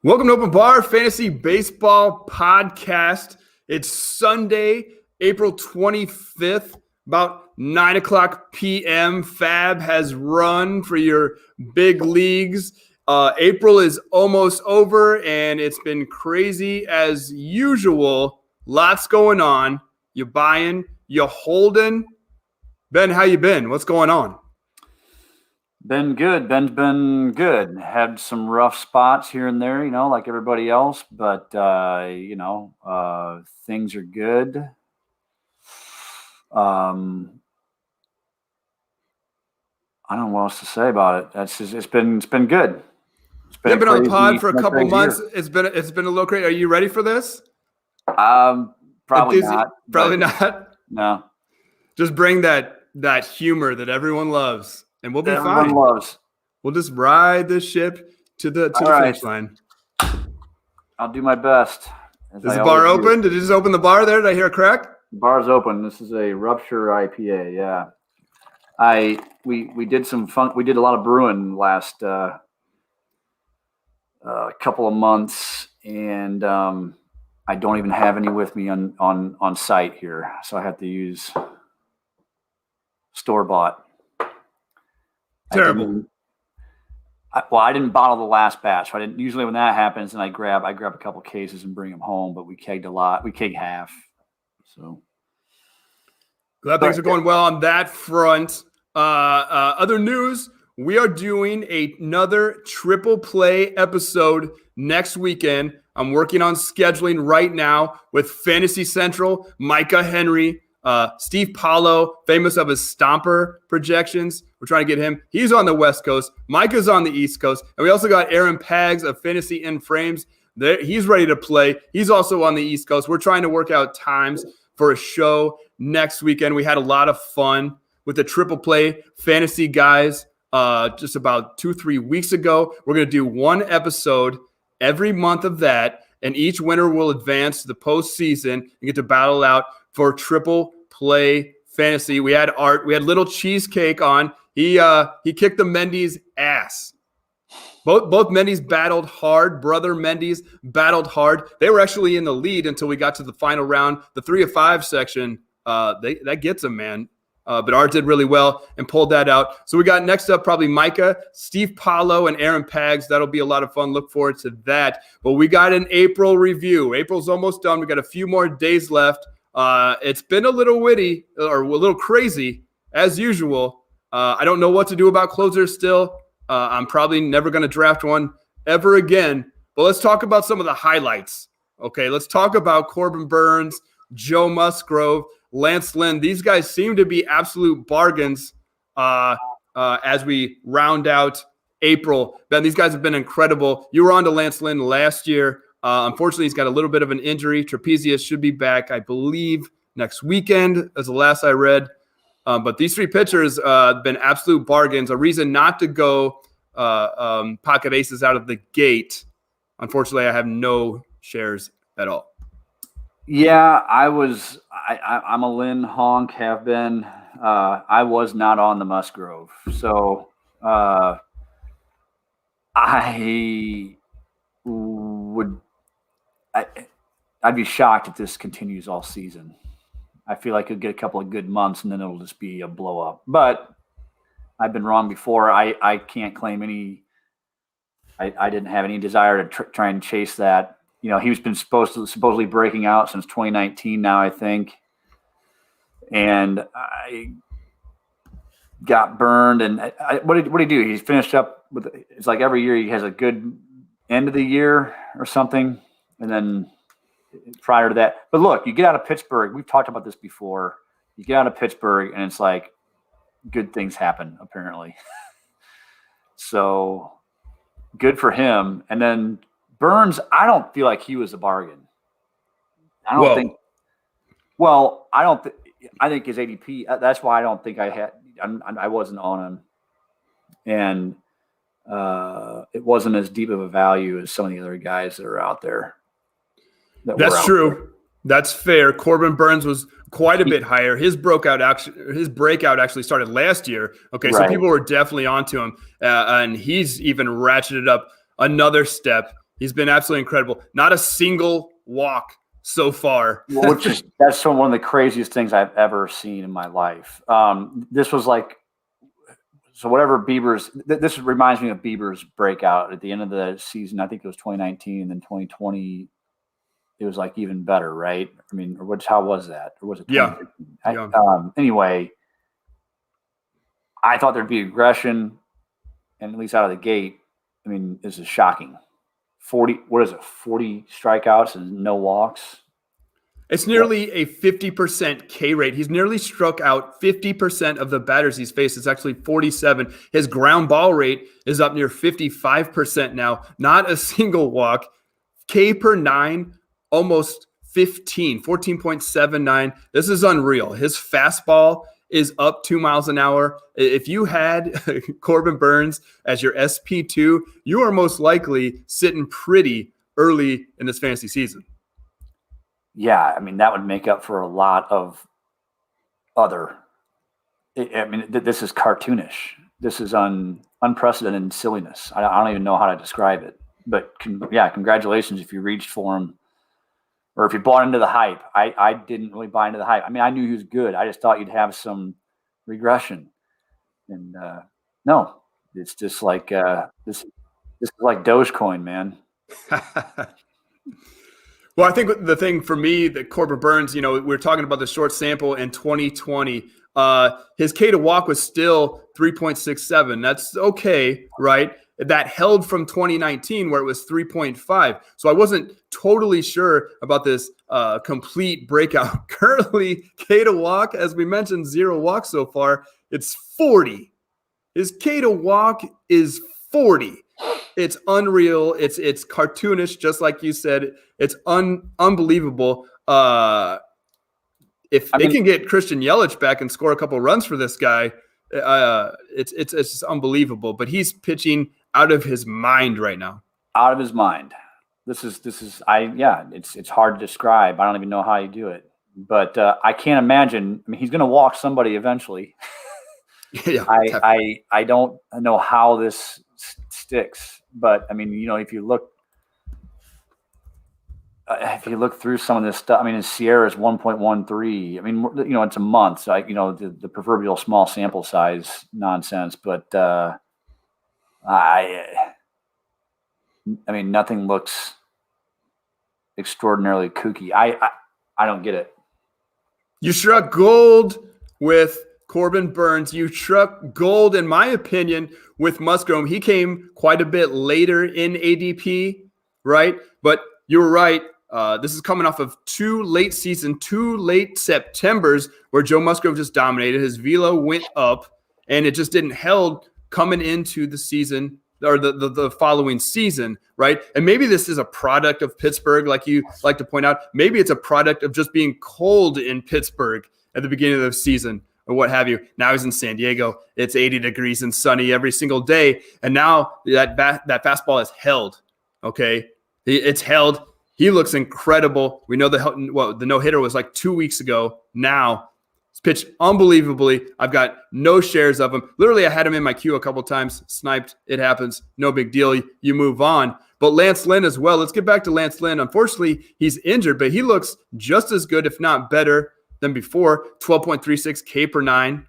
Welcome to Open Bar Fantasy Baseball Podcast. It's Sunday, April 25th, about 9 o'clock p.m. Fab has run for your big leagues. April is almost over, and it's been crazy as usual. Lots going on. You buying, you holding. Ben, how you been? What's going on? Been good. Ben's been good. Had some rough spots here and there, like everybody else, but, things are good. I don't know what else to say about it. It's been good. You've been on the pod for a couple months. Year. It's been a little crazy. Are you ready for this? Probably not. Probably not. No. Just bring that humor that everyone loves. And we'll be Everyone fine. Loves. We'll just ride the ship to the finish line. I'll do my best. Is the bar open? Did you just open the bar there? Did I hear a crack? The bar's open. This is a Rupture IPA. Yeah. We did some fun. We did a lot of brewing last couple of months, and I don't even have any with me on site here, so I have to use store-bought. Terrible. I didn't bottle the last batch. So I didn't. Usually when that happens, then I grab a couple cases and bring them home. But we kegged a lot. We kegged half. So glad things are going well on that front. Other news: we are doing another triple play episode next weekend. I'm working on scheduling right now with Fantasy Central, Micah Henry. Steve Paulo, famous of his stomper projections. We're trying to get him. He's on the West Coast. Micah's on the East Coast. And we also got Aaron Pags of Fantasy in Frames. He's ready to play. He's also on the East Coast. We're trying to work out times for a show next weekend. We had a lot of fun with the triple play fantasy guys just about 2-3 weeks ago. We're going to do one episode every month of that, and each winner will advance to the postseason and get to battle out for triple play fantasy. We had Art. We had Little Cheesecake on. He kicked the Mendy's ass. Both Mendy's battled hard. Brother Mendy's battled hard. They were actually in the lead until we got to the final round. The 3 of 5 section, that gets them, man. But Art did really well and pulled that out. So we got next up probably Micah, Steve Paulo, and Aaron Pags. That'll be a lot of fun. Look forward to that. But we got an April review. April's almost done. We got a few more days left. It's been a little witty or a little crazy as usual. I don't know what to do about closers still. I'm probably never going to draft one ever again. But let's talk about some of the highlights. Okay, let's talk about Corbin Burns, Joe Musgrove, Lance Lynn. These guys seem to be absolute bargains as we round out April. Ben, these guys have been incredible. You were on to Lance Lynn last year. Unfortunately, he's got a little bit of an injury. Trapezius should be back, I believe, next weekend, as the last I read. But these three pitchers have been absolute bargains. A reason not to go pocket aces out of the gate. Unfortunately, I have no shares at all. Yeah, I'm a Lynn honk, have been. I was not on the Musgrove. So I'd be shocked if this continues all season. I feel like it'll get a couple of good months and then it'll just be a blow up. But I've been wrong before. I can't claim any. I didn't have any desire to try and chase that. He's been supposedly breaking out since 2019 now, I think. And I got burned. And what did he do? He finished up with. It's like every year he has a good end of the year or something, and then prior to that. But look, you get out of Pittsburgh. We've talked about this before. You get out of Pittsburgh, and it's like good things happen, apparently. So good for him. And then Burns, I don't feel like he was a bargain. I don't think. Well, I don't. I think his ADP. That's why I don't think I wasn't on him, and it wasn't as deep of a value as some of the other guys that are out there. That's true. That's fair. Corbin Burns was quite a bit higher. His breakout actually started last year. Okay, so people were definitely onto him, and he's even ratcheted up another step. He's been absolutely incredible. Not a single walk so far. That's one of the craziest things I've ever seen in my life. This was like, so whatever this reminds me of Bieber's breakout at the end of the season. I think it was 2019, and then 2020, it was like even better, right? I mean, how was that? Or was it 2015? Anyway, I thought there'd be aggression, and at least out of the gate, I mean, this is shocking. 40 strikeouts and no walks. It's nearly a 50% K rate. He's nearly struck out 50% of the batters he's faced. It's actually 47. His ground ball rate is up near 55% now. Not a single walk. K per 9, almost 14.79. This is unreal. His fastball is up 2 miles an hour. If you had Corbin Burnes as your SP2, you are most likely sitting pretty early in this fantasy season. Yeah, I mean, that would make up for a lot of other. I mean, this is cartoonish. This is unprecedented silliness. I don't even know how to describe it. But congratulations if you reached for him, or if you bought into the hype. I didn't really buy into the hype. I mean, I knew he was good. I just thought you'd have some regression. And no, it's just like this is like Dogecoin, man. Well, I think the thing for me that Corbin Burnes, we're talking about the short sample in 2020. His K to walk was still 3.67. That's okay, right? That held from 2019 where it was 3.5. So I wasn't totally sure about this complete breakout. Currently, K to walk, as we mentioned, 0 walks so far. It's 40. His K to walk is 40. It's unreal. It's cartoonish, just like you said. It's unbelievable. If they can get Christian Yelich back and score a couple runs for this guy, it's just unbelievable. But he's pitching out of his mind right now. Out of his mind. It's hard to describe. I don't even know how you do it. But I can't imagine. I mean, he's going to walk somebody eventually. Yeah, I don't know how this sticks, but I mean, if you look through some of this stuff, I mean, his Sierra is 1.13. I mean, it's a month, so the proverbial small sample size nonsense, but I mean, nothing looks extraordinarily kooky. I don't get it. You struck gold with Corbin Burnes. You struck gold, in my opinion, with Musgrove. He came quite a bit later in ADP, right? But you're right. This is coming off of 2 late Septembers where Joe Musgrove just dominated. His velo went up, and it just didn't held coming into the season or the following season, right? And maybe this is a product of Pittsburgh, like you like to point out. Maybe it's a product of just being cold in Pittsburgh at the beginning of the season or what have you. Now he's in San Diego. It's 80 degrees and sunny every single day. And now that fastball is held, okay? It's held. He looks incredible. We know the no-hitter was like 2 weeks ago. Now it's pitched unbelievably. I've got no shares of him. Literally, I had him in my queue a couple times. Sniped. It happens. No big deal. You move on. But Lance Lynn as well. Let's get back to Lance Lynn. Unfortunately, he's injured, but he looks just as good, if not better, than before. 12.36 K per 9.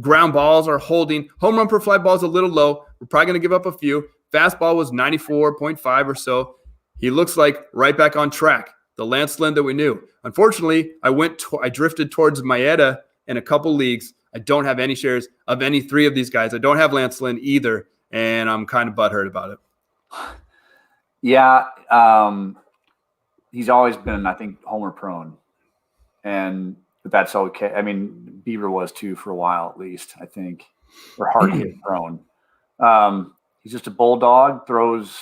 Ground balls are holding. Home run per fly ball is a little low. We're probably going to give up a few. Fastball was 94.5 or so. He looks like right back on track. The Lance Lynn that we knew. Unfortunately, I drifted towards Maeda in a couple leagues. I don't have any shares of any 3 of these guys. I don't have Lance Lynn either, and I'm kind of butthurt about it. Yeah, he's always been, I think, homer prone, but that's okay. I mean, Bieber was too for a while at least, I think, or hard hit prone. He's just a bulldog, throws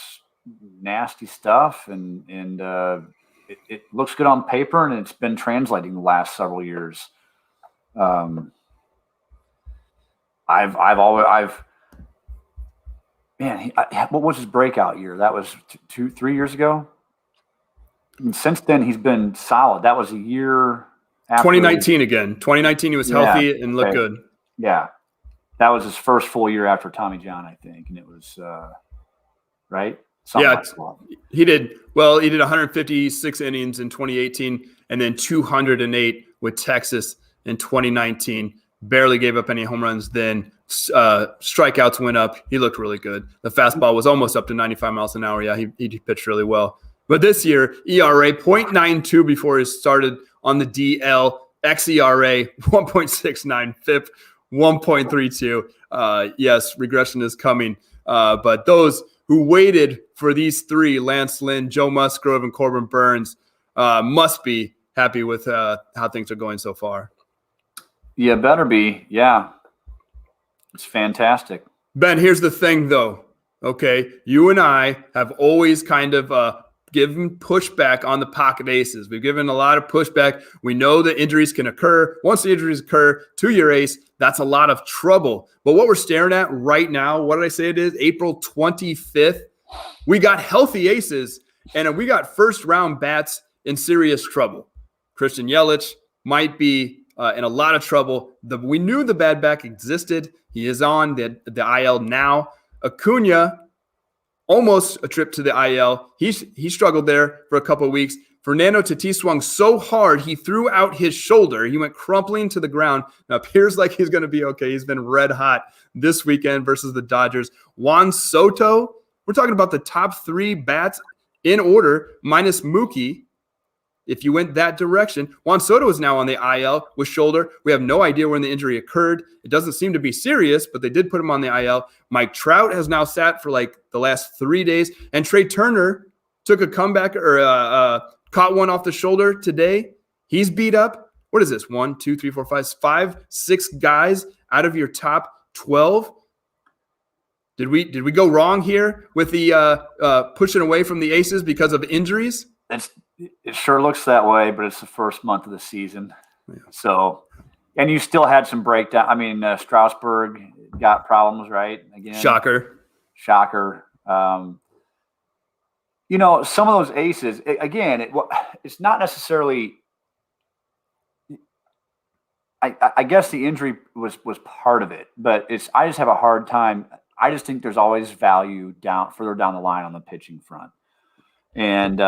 nasty stuff, and it looks good on paper, and it's been translating the last several years. What was his breakout year? That was 2-3 years ago. And since then, he's been solid. That was a year after 2019 again. 2019, he was healthy and looked good. Yeah, that was his first full year after Tommy John, I think, and it was right. Yeah, he did. Well, he did 156 innings in 2018 and then 208 with Texas in 2019. Barely gave up any home runs then. Strikeouts went up. He looked really good. The fastball was almost up to 95 miles an hour. Yeah, he pitched really well. But this year, ERA 0.92 before he started on the DL. xERA 1.69, FIP 1.32. Yes, regression is coming. But those who waited for these three, Lance Lynn, Joe Musgrove, and Corbin Burns, must be happy with how things are going so far. Yeah, better be. Yeah. It's fantastic. Ben, here's the thing, though. Okay, you and I have always kind of given pushback on the pocket aces. We've given a lot of pushback. We know that injuries can occur. Once the injuries occur to your ace, that's a lot of trouble. But what we're staring at right now, what did I say it is? April 25th. We got healthy aces, and we got first-round bats in serious trouble. Christian Yelich might be in a lot of trouble. We knew the bad back existed. He is on the IL now. Acuna, almost a trip to the IL. He struggled there for a couple of weeks. Fernando Tatis swung so hard, he threw out his shoulder. He went crumpling to the ground. Now, appears like he's going to be okay. He's been red hot this weekend versus the Dodgers. Juan Soto, we're talking about the top three bats in order, minus Mookie. If you went that direction, Juan Soto is now on the IL with shoulder. We have no idea when the injury occurred. It doesn't seem to be serious, but they did put him on the IL. Mike Trout has now sat for like the last 3 days. And Trey Turner took a comeback or caught one off the shoulder today. He's beat up. What is this? 1, 2, 3, 4, 5, 6 guys out of your top 12. Did we go wrong here with the pushing away from the aces because of injuries? It sure looks that way, but it's the first month of the season. Yeah. So, and you still had some breakdown. I mean, Strasburg got problems, right? Again, Shocker. You know, some of those aces, it's not necessarily. I guess the injury was part of it, but I just have a hard time. I just think there's always value further down the line on the pitching front. And,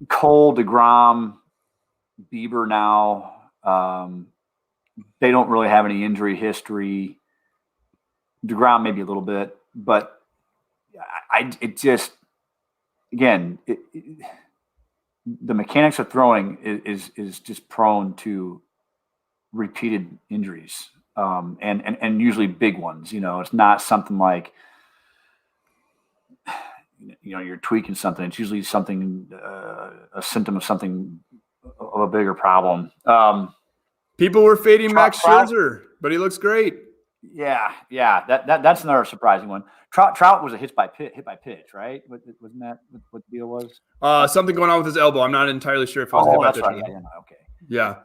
Cole, DeGrom, Bieber now, they don't really have any injury history. DeGrom maybe a little bit, but the mechanics of throwing is just prone to repeated injuries, and usually big ones. It's not something like, you're tweaking something. It's usually something, a symptom of something of a bigger problem. People were fading Max Scherzer, but he looks great. Yeah. That's another surprising one. Trout was a hit by pitch, right? Wasn't that what the deal was? Something going on with his elbow. I'm not entirely sure if it was hit by pitch. Right. Yeah, okay. Yeah.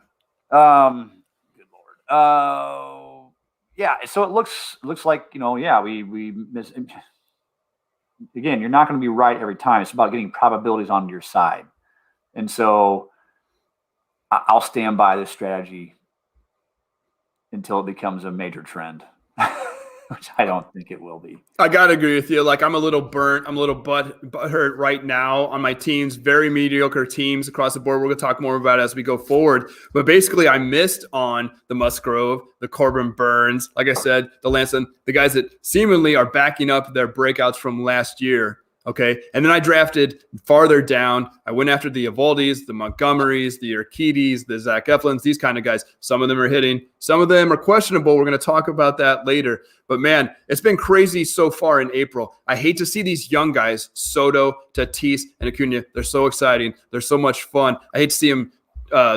Good Lord. Yeah. So it looks like we miss. Again, you're not going to be right every time. It's about getting probabilities on your side. And so I'll stand by this strategy until it becomes a major trend, which I don't think it will be. I got to agree with you. Like, I'm a little burnt. I'm a little butt hurt right now on my teams, very mediocre teams across the board. We're going to talk more about it as we go forward. But basically, I missed on the Musgrove, the Corbin Burns, like I said, the Lanson, the guys that seemingly are backing up their breakouts from last year. Okay. And then I drafted farther down. I went after the Evaldis, the Montgomerys, the Urquidys, the Zach Eflins, these kind of guys. Some of them are hitting. Some of them are questionable. We're going to talk about that later. But, man, it's been crazy so far in April. I hate to see these young guys, Soto, Tatis, and Acuna. They're so exciting. They're so much fun. I hate to see them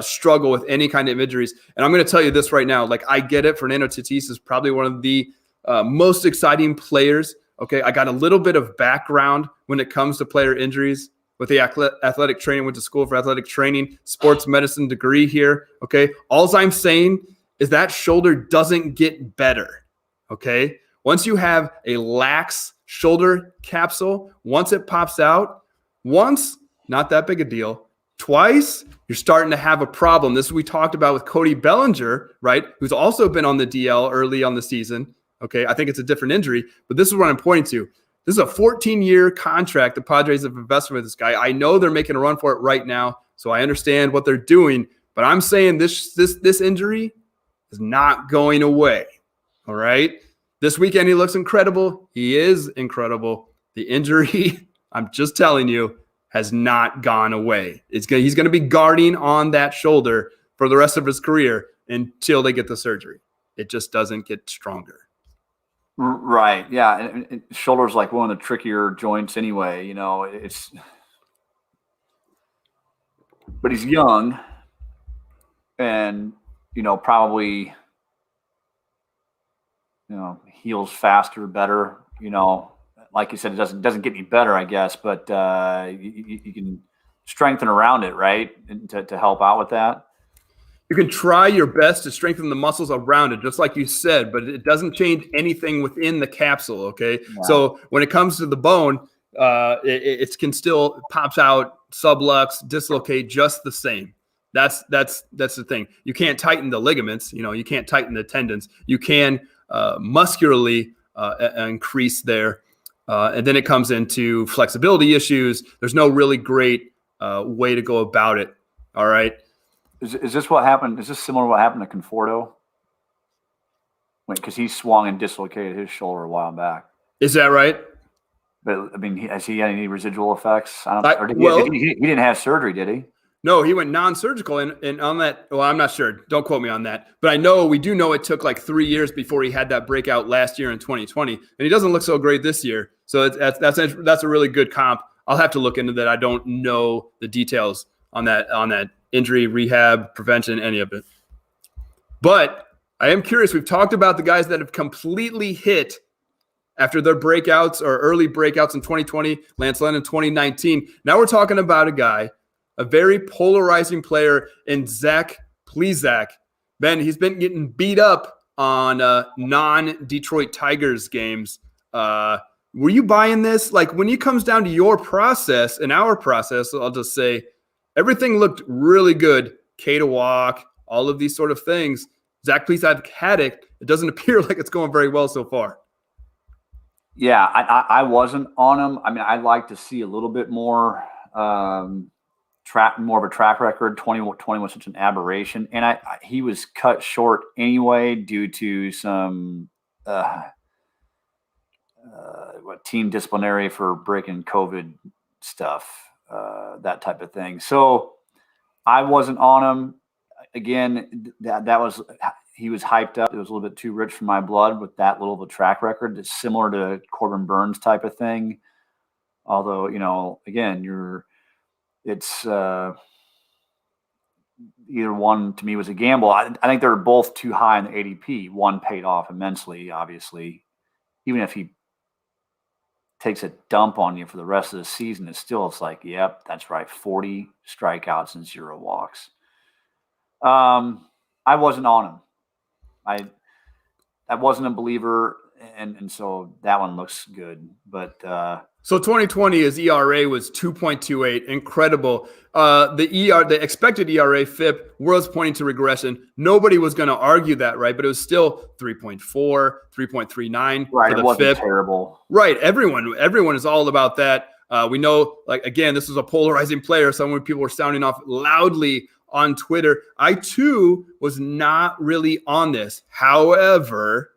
struggle with any kind of injuries. And I'm going to tell you this right now. Like, I get it. Fernando Tatis is probably one of the most exciting players. Okay, I got a little bit of background when it comes to player injuries with the athletic training, went to school for athletic training, sports medicine degree here. Okay, all I'm saying is that shoulder doesn't get better. Okay, once you have a lax shoulder capsule, once it pops out, not that big a deal. Twice, you're starting to have a problem. This we talked about with Cody Bellinger, right? Who's also been on the DL early on the season. Okay, I think it's a different injury, but this is what I'm pointing to. This is a 14-year contract the Padres have invested with this guy. I know they're making a run for it right now, so I understand what they're doing. But I'm saying this injury is not going away. All right? This weekend he looks incredible. He is incredible. The injury, I'm just telling you, has not gone away. He's going to be guarding on that shoulder for the rest of his career until they get the surgery. It just doesn't get stronger. Right. Yeah. And shoulder's like one of the trickier joints anyway. But he's young and, probably, heals faster, better, like you said, it doesn't get any better, I guess, but you can strengthen around it, right? And to help out with that. You can try your best to strengthen the muscles around it, just like you said, but it doesn't change anything within the capsule, okay? Yeah. So when it comes to the bone, it can still pops out, sublux, dislocate just the same. That's the thing. You can't tighten the ligaments, you can't tighten the tendons. You can muscularly increase there. And then it comes into flexibility issues. There's no really great way to go about it, all right? Is this what happened? Is this similar to what happened to Conforto? Because he swung and dislocated his shoulder a while back. Is that right? But, has he had any residual effects? He didn't have surgery, did he? No, he went non-surgical. And on that, well, I'm not sure. Don't quote me on that. But we do know it took like 3 years before he had that breakout last year in 2020. And he doesn't look so great this year. So that's a really good comp. I'll have to look into that. I don't know the details on that injury, rehab, prevention, any of it. But I am curious. We've talked about the guys that have completely hit after their breakouts or early breakouts in 2020, Lance Lynn in 2019. Now we're talking about a guy, a very polarizing player in Zach Plesac. Ben, he's been getting beat up on non-Detroit Tigers games. Were you buying this? Like when it comes down to your process and our process, I'll just say, everything looked really good. K to walk, all of these sort of things. Zach Plesac had it. It doesn't appear like it's going very well so far. Yeah, I wasn't on him. I mean, I'd like to see a little bit more more of a track record. 2020 was such an aberration. And he was cut short anyway due to some team disciplinary for breaking COVID stuff. That type of thing. So I wasn't on him. Again, he was hyped up. It was a little bit too rich for my blood with that little of a track record. It's similar to Corbin Burns type of thing. Although, again, it's either one to me was a gamble. I think they were both too high in the ADP. One paid off immensely, obviously. Even if he takes a dump on you for the rest of the season, it's like, yep, that's right, 40 strikeouts and 0 walks. I wasn't on him. I wasn't a believer, and so that one looks good. But so 2020, his ERA was 2.28, incredible. The expected ERA FIP was pointing to regression. Nobody was going to argue that, right? But it was still 3.4, 3.39 right, for the it wasn't FIP. Terrible. Right, everyone is all about that. We know, like, again, this was a polarizing player. Some people were sounding off loudly on Twitter. I too was not really on this. However,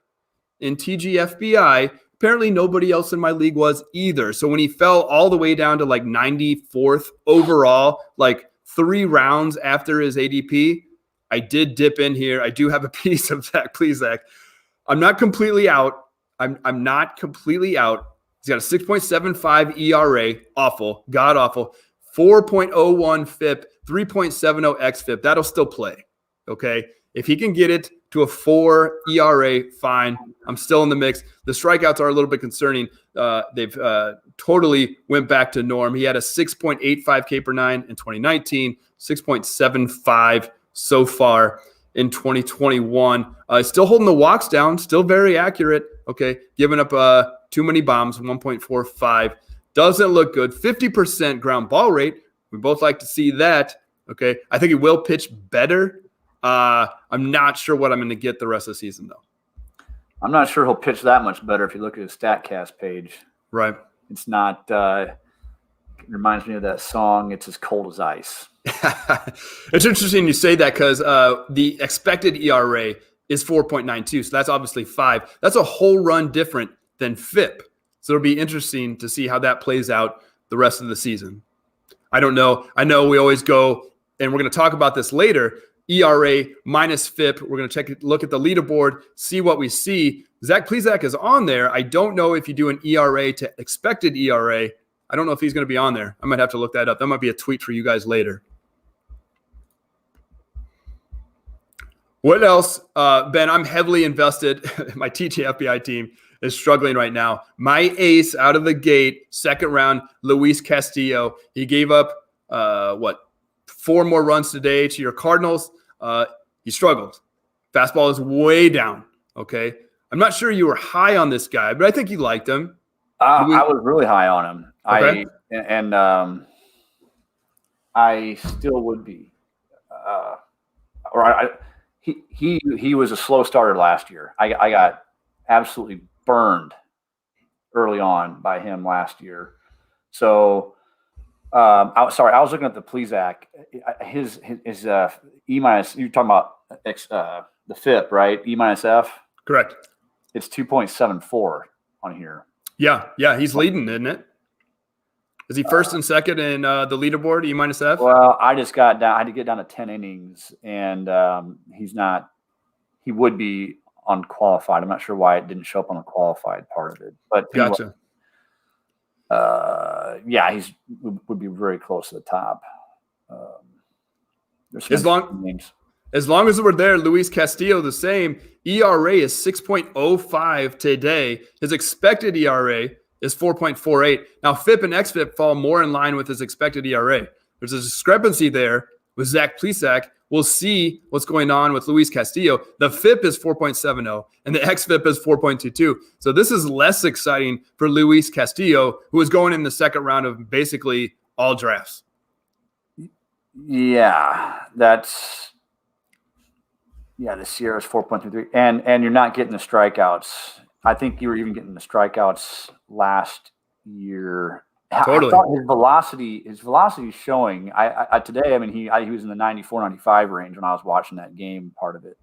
in TGFBI, apparently nobody else in my league was either. So when he fell all the way down to like 94th overall, like 3 rounds after his ADP, I did dip in here. I do have a piece of Zach Plesac. I'm not completely out. I'm not completely out. He's got a 6.75 ERA, awful, god awful, 4.01 FIP, 3.70 xFIP. That'll still play, okay? If he can get it to a 4 ERA, fine. I'm still in the mix. The strikeouts are a little bit concerning. They've totally went back to norm. He had a 6.85 K per 9 in 2019, 6.75 so far in 2021. Still holding the walks down, still very accurate, okay? Giving up too many bombs, 1.45. Doesn't look good. 50% ground ball rate. We both like to see that, okay? I think he will pitch better. I'm not sure what I'm going to get the rest of the season, though. I'm not sure he'll pitch that much better if you look at his StatCast page. Right. It's not. It reminds me of that song. It's as cold as ice. It's interesting you say that because the expected ERA is 4.92. So that's obviously 5. That's a whole run different than FIP. So it'll be interesting to see how that plays out the rest of the season. I don't know. I know we always go, and we're going to talk about this later, ERA minus FIP. We're going to look at the leaderboard, see what we see. Zach Plesac is on there. I don't know if you do an ERA to expected ERA. I don't know if he's going to be on there. I might have to look that up. That might be a tweet for you guys later. What else? Ben, I'm heavily invested. My TGFBI team is struggling right now. My ace out of the gate, second round, Luis Castillo. He gave up, 4 more runs today to your Cardinals. He struggled. Fastball is way down, okay? I'm not sure you were high on this guy, but I think you liked him. I was really high on him. Okay. I still would be. He was a slow starter last year. I got absolutely burned early on by him last year. So I was looking at the Plesac. His E minus. You're talking about the FIP, right? E minus F. Correct. It's 2.74 on here. Yeah, he's leading, isn't it? Is he first and second in the leaderboard, E minus F? Well, I just got down. I had to get down to 10 innings, and he's not. He would be unqualified. I'm not sure why it didn't show up on the qualified part of it. But Gotcha. He's would be very close to the top. As long as we're there, Luis Castillo the same. ERA is 6.05 today. His expected ERA is 4.48. Now, FIP and XFIP fall more in line with his expected ERA. There's a discrepancy there with Zach Plesac. We'll see what's going on with Luis Castillo. The FIP is 4.70, and the XFIP is 4.22. So this is less exciting for Luis Castillo, who is going in the second round of basically all drafts. Yeah, the Sierra is 4.23, and you're not getting the strikeouts. I think you were even getting the strikeouts last year. Totally. I thought his velocity is showing. I today, I mean, he was in the 94, 95 range when I was watching that game part of it.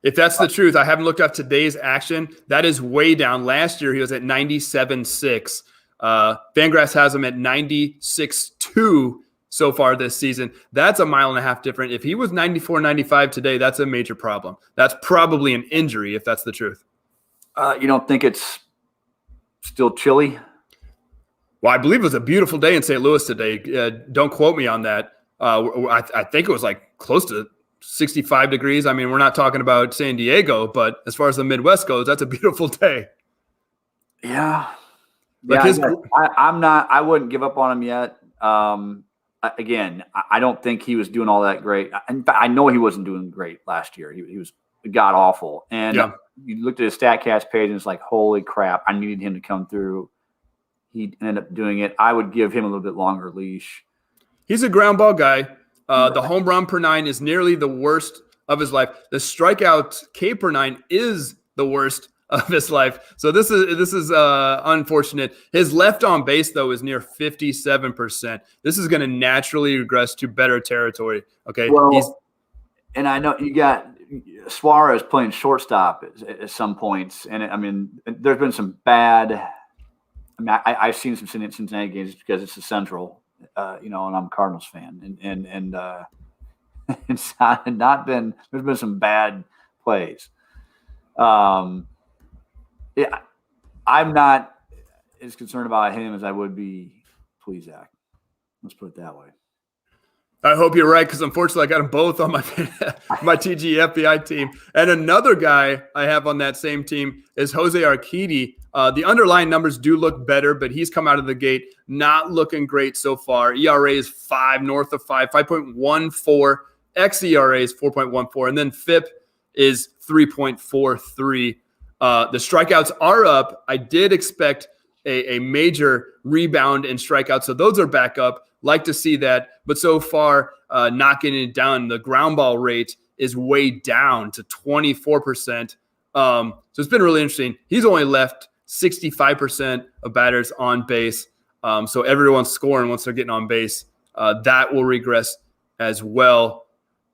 If that's the truth, I haven't looked up today's action. That is way down. Last year, he was at 97.6. Fangraphs has him at 96.2 so far this season. That's a mile and a half different. If he was 94, 95 today, that's a major problem. That's probably an injury, if that's the truth. You don't think it's still chilly? Well, I believe it was a beautiful day in St. Louis today. Don't quote me on that. I think it was like close to 65 degrees. I mean, we're not talking about San Diego, but as far as the Midwest goes, that's a beautiful day. Yeah. I wouldn't give up on him yet. Again, I don't think he was doing all that great. In fact, I know he wasn't doing great last year. He was god awful. And you looked at his StatCast page and it's like, holy crap, I needed him to come through. He ended up doing it. I would give him a little bit longer leash. He's a ground ball guy. The home run per 9 is nearly the worst of his life. The strikeout K per 9 is the worst of his life. So this is unfortunate. His left on base though is near 57%. This is going to naturally regress to better territory. Okay. Well, and I know you got Suarez playing shortstop at some points, and there's been some bad. I mean, I've seen some Cincinnati games because it's the Central, and I'm a Cardinals fan, and it's not been. There's been some bad plays. I'm not as concerned about him as I would be Plesac. Let's put it that way. I hope you're right, because unfortunately I got them both on my TG FBI team. And another guy I have on that same team is Jose Urquidy. The underlying numbers do look better, but he's come out of the gate not looking great so far. ERA is 5, north of 5, 5.14. xERA is 4.14. And then FIP is 3.43. The strikeouts are up. I did expect a major rebound in strikeouts, so those are back up. Like to see that, but so far, not getting it down. The ground ball rate is way down to 24%. So it's been really interesting. He's only left 65% of batters on base. So everyone's scoring once they're getting on base. That will regress as well.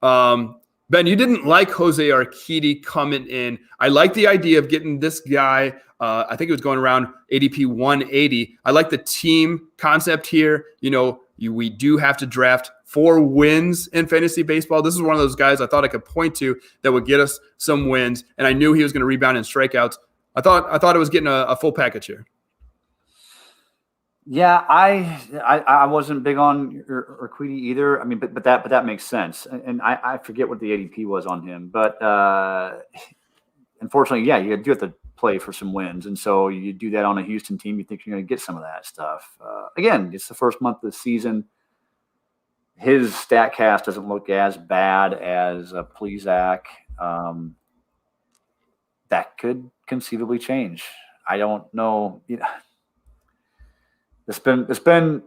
Ben, you didn't like Jose Urquidy coming in. I like the idea of getting this guy. I think it was going around ADP 180. I like the team concept here. We do have to draft 4 wins in fantasy baseball. This is one of those guys I thought I could point to that would get us some wins, and I knew he was going to rebound in strikeouts. I thought it was getting a full package here. Yeah, I wasn't big on Urquidy either. I mean, but that makes sense. And I forget what the ADP was on him, but unfortunately, yeah, you do have to play for some wins, and so you do that on a Houston team. You think you're going to get some of that stuff. Again, it's the first month of the season. His StatCast doesn't look as bad as Plesac. That could conceivably change. I don't know. It's been.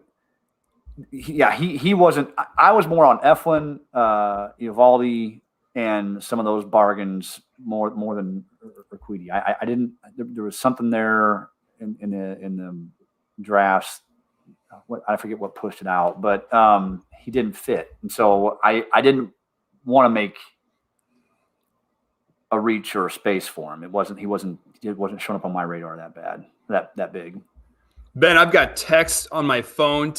Yeah, he wasn't. I was more on Eflin, Eovaldi, and some of those bargains more than Urquidy. I didn't. There was something there in the drafts. I forget what pushed it out, but he didn't fit, and so I didn't want to make a reach or a space for him. It wasn't showing up on my radar that bad, that big. Ben, I've got texts on my phone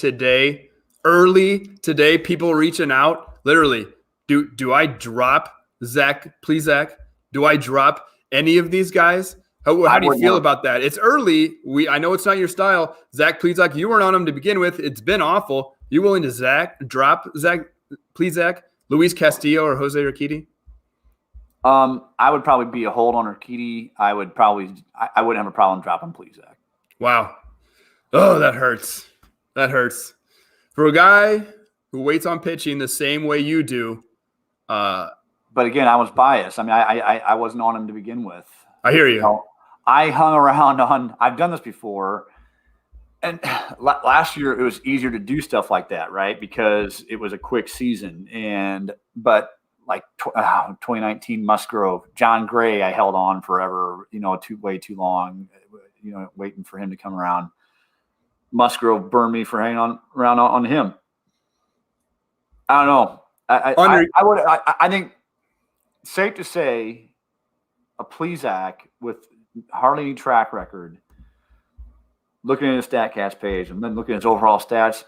early today, people reaching out. Literally, do I drop Zach Plesac? Do I drop any of these guys? How do you feel about that? It's early. I know it's not your style. Zach Plesac, you weren't on him to begin with. It's been awful. You willing to drop Zach Plesac, Luis Castillo, or Jose Urquidy? I would probably be a hold on Urquidy. I wouldn't have a problem dropping Plesac. Wow. Oh, that hurts. That hurts. For a guy who waits on pitching the same way you do. But again, I was biased. I mean, I wasn't on him to begin with. I hear you. I hung around on – I've done this before. And last year it was easier to do stuff like that, right? Because it was a quick season. But like 2019 Musgrove, John Gray, I held on forever, way too long, waiting for him to come around. Musgrove burned me for hanging around on him. I don't know. I think safe to say a Plesac with hardly any track record, looking at his StatCast page and then looking at his overall stats,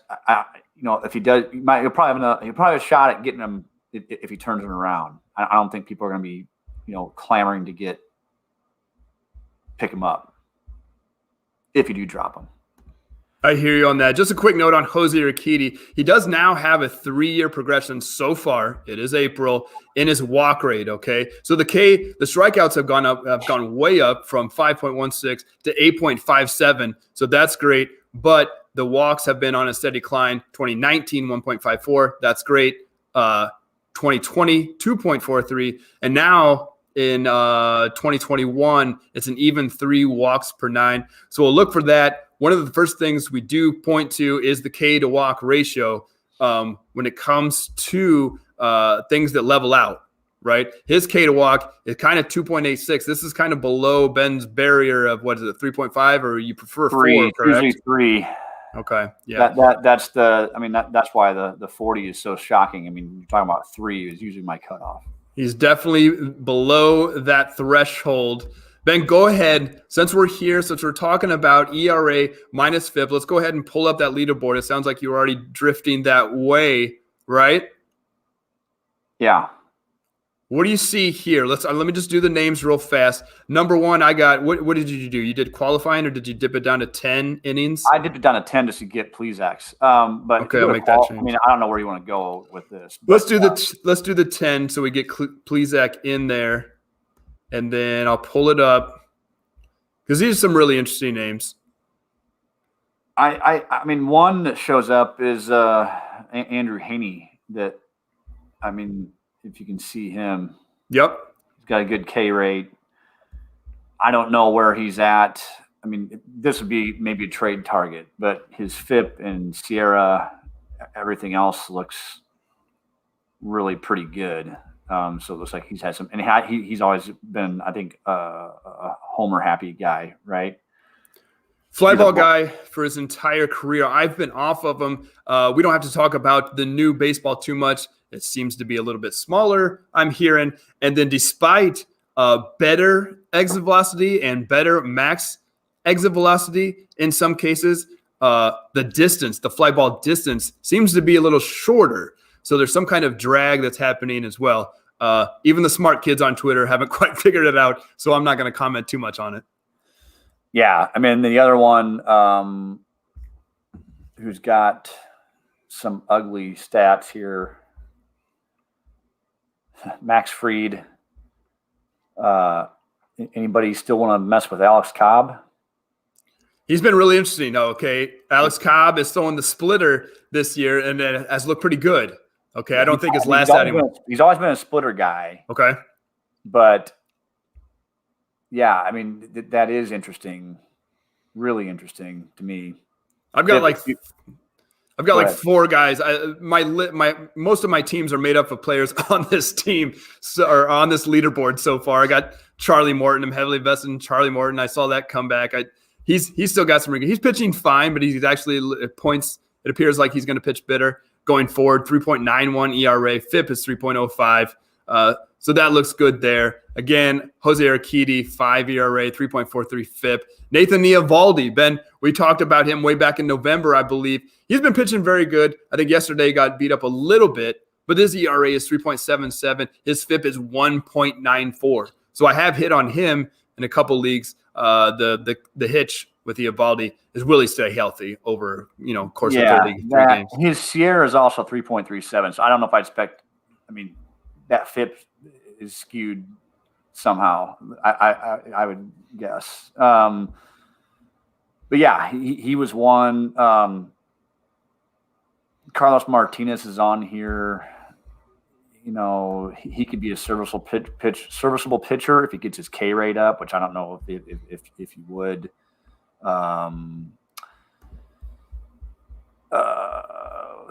if he does, he'll probably have a shot at getting him if he turns it around. I don't think people are going to be, clamoring to pick him up if you do drop him. I hear you on that. Just a quick note on Jose Urquidy. He does now have a 3-year progression so far. It is April in his walk rate. Okay, so the strikeouts have gone way up from 5.16 to 8.57. So that's great. But the walks have been on a steady climb. 2019, 1.54. That's great. 2020, 2.43, and now in 2021, it's an even 3 walks per 9. So we'll look for that. One of the first things we do point to is the K to walk ratio when it comes to things that level out, right? His K to walk is kind of 2.86. This is kind of below Ben's barrier of, 3.5, or you prefer 3, 4, correct? Usually 3. Okay, yeah. That's why the 40 is so shocking. I mean, you're talking about 3 is usually my cutoff. He's definitely below that threshold. Ben, go ahead. Since we're talking about ERA minus FIP, let's go ahead and pull up that leaderboard. It sounds like you're already drifting that way, right? Yeah. What do you see here? Let me just do the names real fast. Number 1, I got, what did you do? You did qualifying, or did you dip it down to 10 innings? I dipped it down to 10 just to get Plesac. But okay, I'll make that change. I mean, I don't know where you want to go with this. Let's do the 10 so we get Plesac in there. And then I'll pull it up because these are some really interesting names. I mean, one that shows up is Andrew Haney. That, I mean, if you can see him, yep, he's got a good K rate. I don't know where he's at. I mean, this would be maybe a trade target, but his FIP and Sierra, everything else looks really pretty good. So it looks like he's had some, and he's always been, I think, a homer happy guy, right? Fly ball guy for his entire career. I've been off of him. We don't have to talk about the new baseball too much. It seems to be a little bit smaller, I'm hearing. And then despite better exit velocity and better max exit velocity in some cases, the fly ball distance seems to be a little shorter. So there's some kind of drag that's happening as well. Even the smart kids on Twitter haven't quite figured it out, so I'm not going to comment too much on it. Yeah, I mean, the other one who's got some ugly stats here, Max Fried. Anybody still want to mess with Alex Cobb? He's been really interesting. Okay, Alex Cobb is throwing the splitter this year, and it has looked pretty good. Okay, I don't think his last outing. He's always been a splitter guy. Okay, but yeah, I mean that is interesting, really interesting to me. I've got like 4 guys. Most of my teams are made up of players on this team, or on this leaderboard so far. I got Charlie Morton. I'm heavily invested in Charlie Morton. I saw that comeback. He's still got some. He's pitching fine, but he's actually at points. It appears like he's going to pitch better going forward. 3.91 ERA. FIP is 3.05. So that looks good there. Again, Jose Urquidy, 5 ERA, 3.43 FIP. Nathan Eovaldi, Ben, we talked about him way back in November, I believe. He's been pitching very good. I think yesterday he got beat up a little bit, but his ERA is 3.77. His FIP is 1.94. So I have hit on him in a couple leagues. The hitch with Eovaldi is really stay healthy over, course of 33 games. His Sierra is also 3.37. So I don't know if I expect, that FIP is skewed somehow. I would guess. But yeah, he was one. Carlos Martinez is on here. He could be a serviceable pitcher if he gets his K rate up, which I don't know if he would. Let's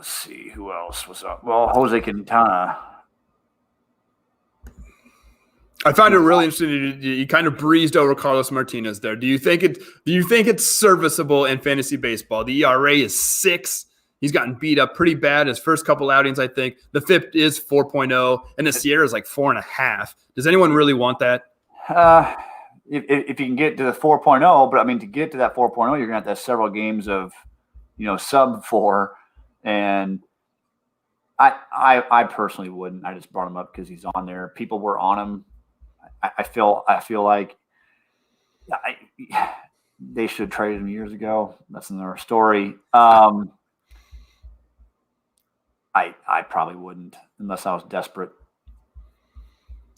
see who else was up. Well, Jose Quintana. I find it really interesting. You kind of breezed over Carlos Martinez there. Do you think it's serviceable in fantasy baseball? The ERA is 6. He's gotten beat up pretty bad his first couple outings, I think. The FIP is 4.0, and the Sierra is like 4.5. Does anyone really want that? If you can get to the 4.0, but to get to that 4.0, you're going to have to have several games of, sub 4. And I personally wouldn't. I just brought him up because he's on there. People were on him. I feel like they should have traded him years ago. That's another story. I probably wouldn't unless I was desperate.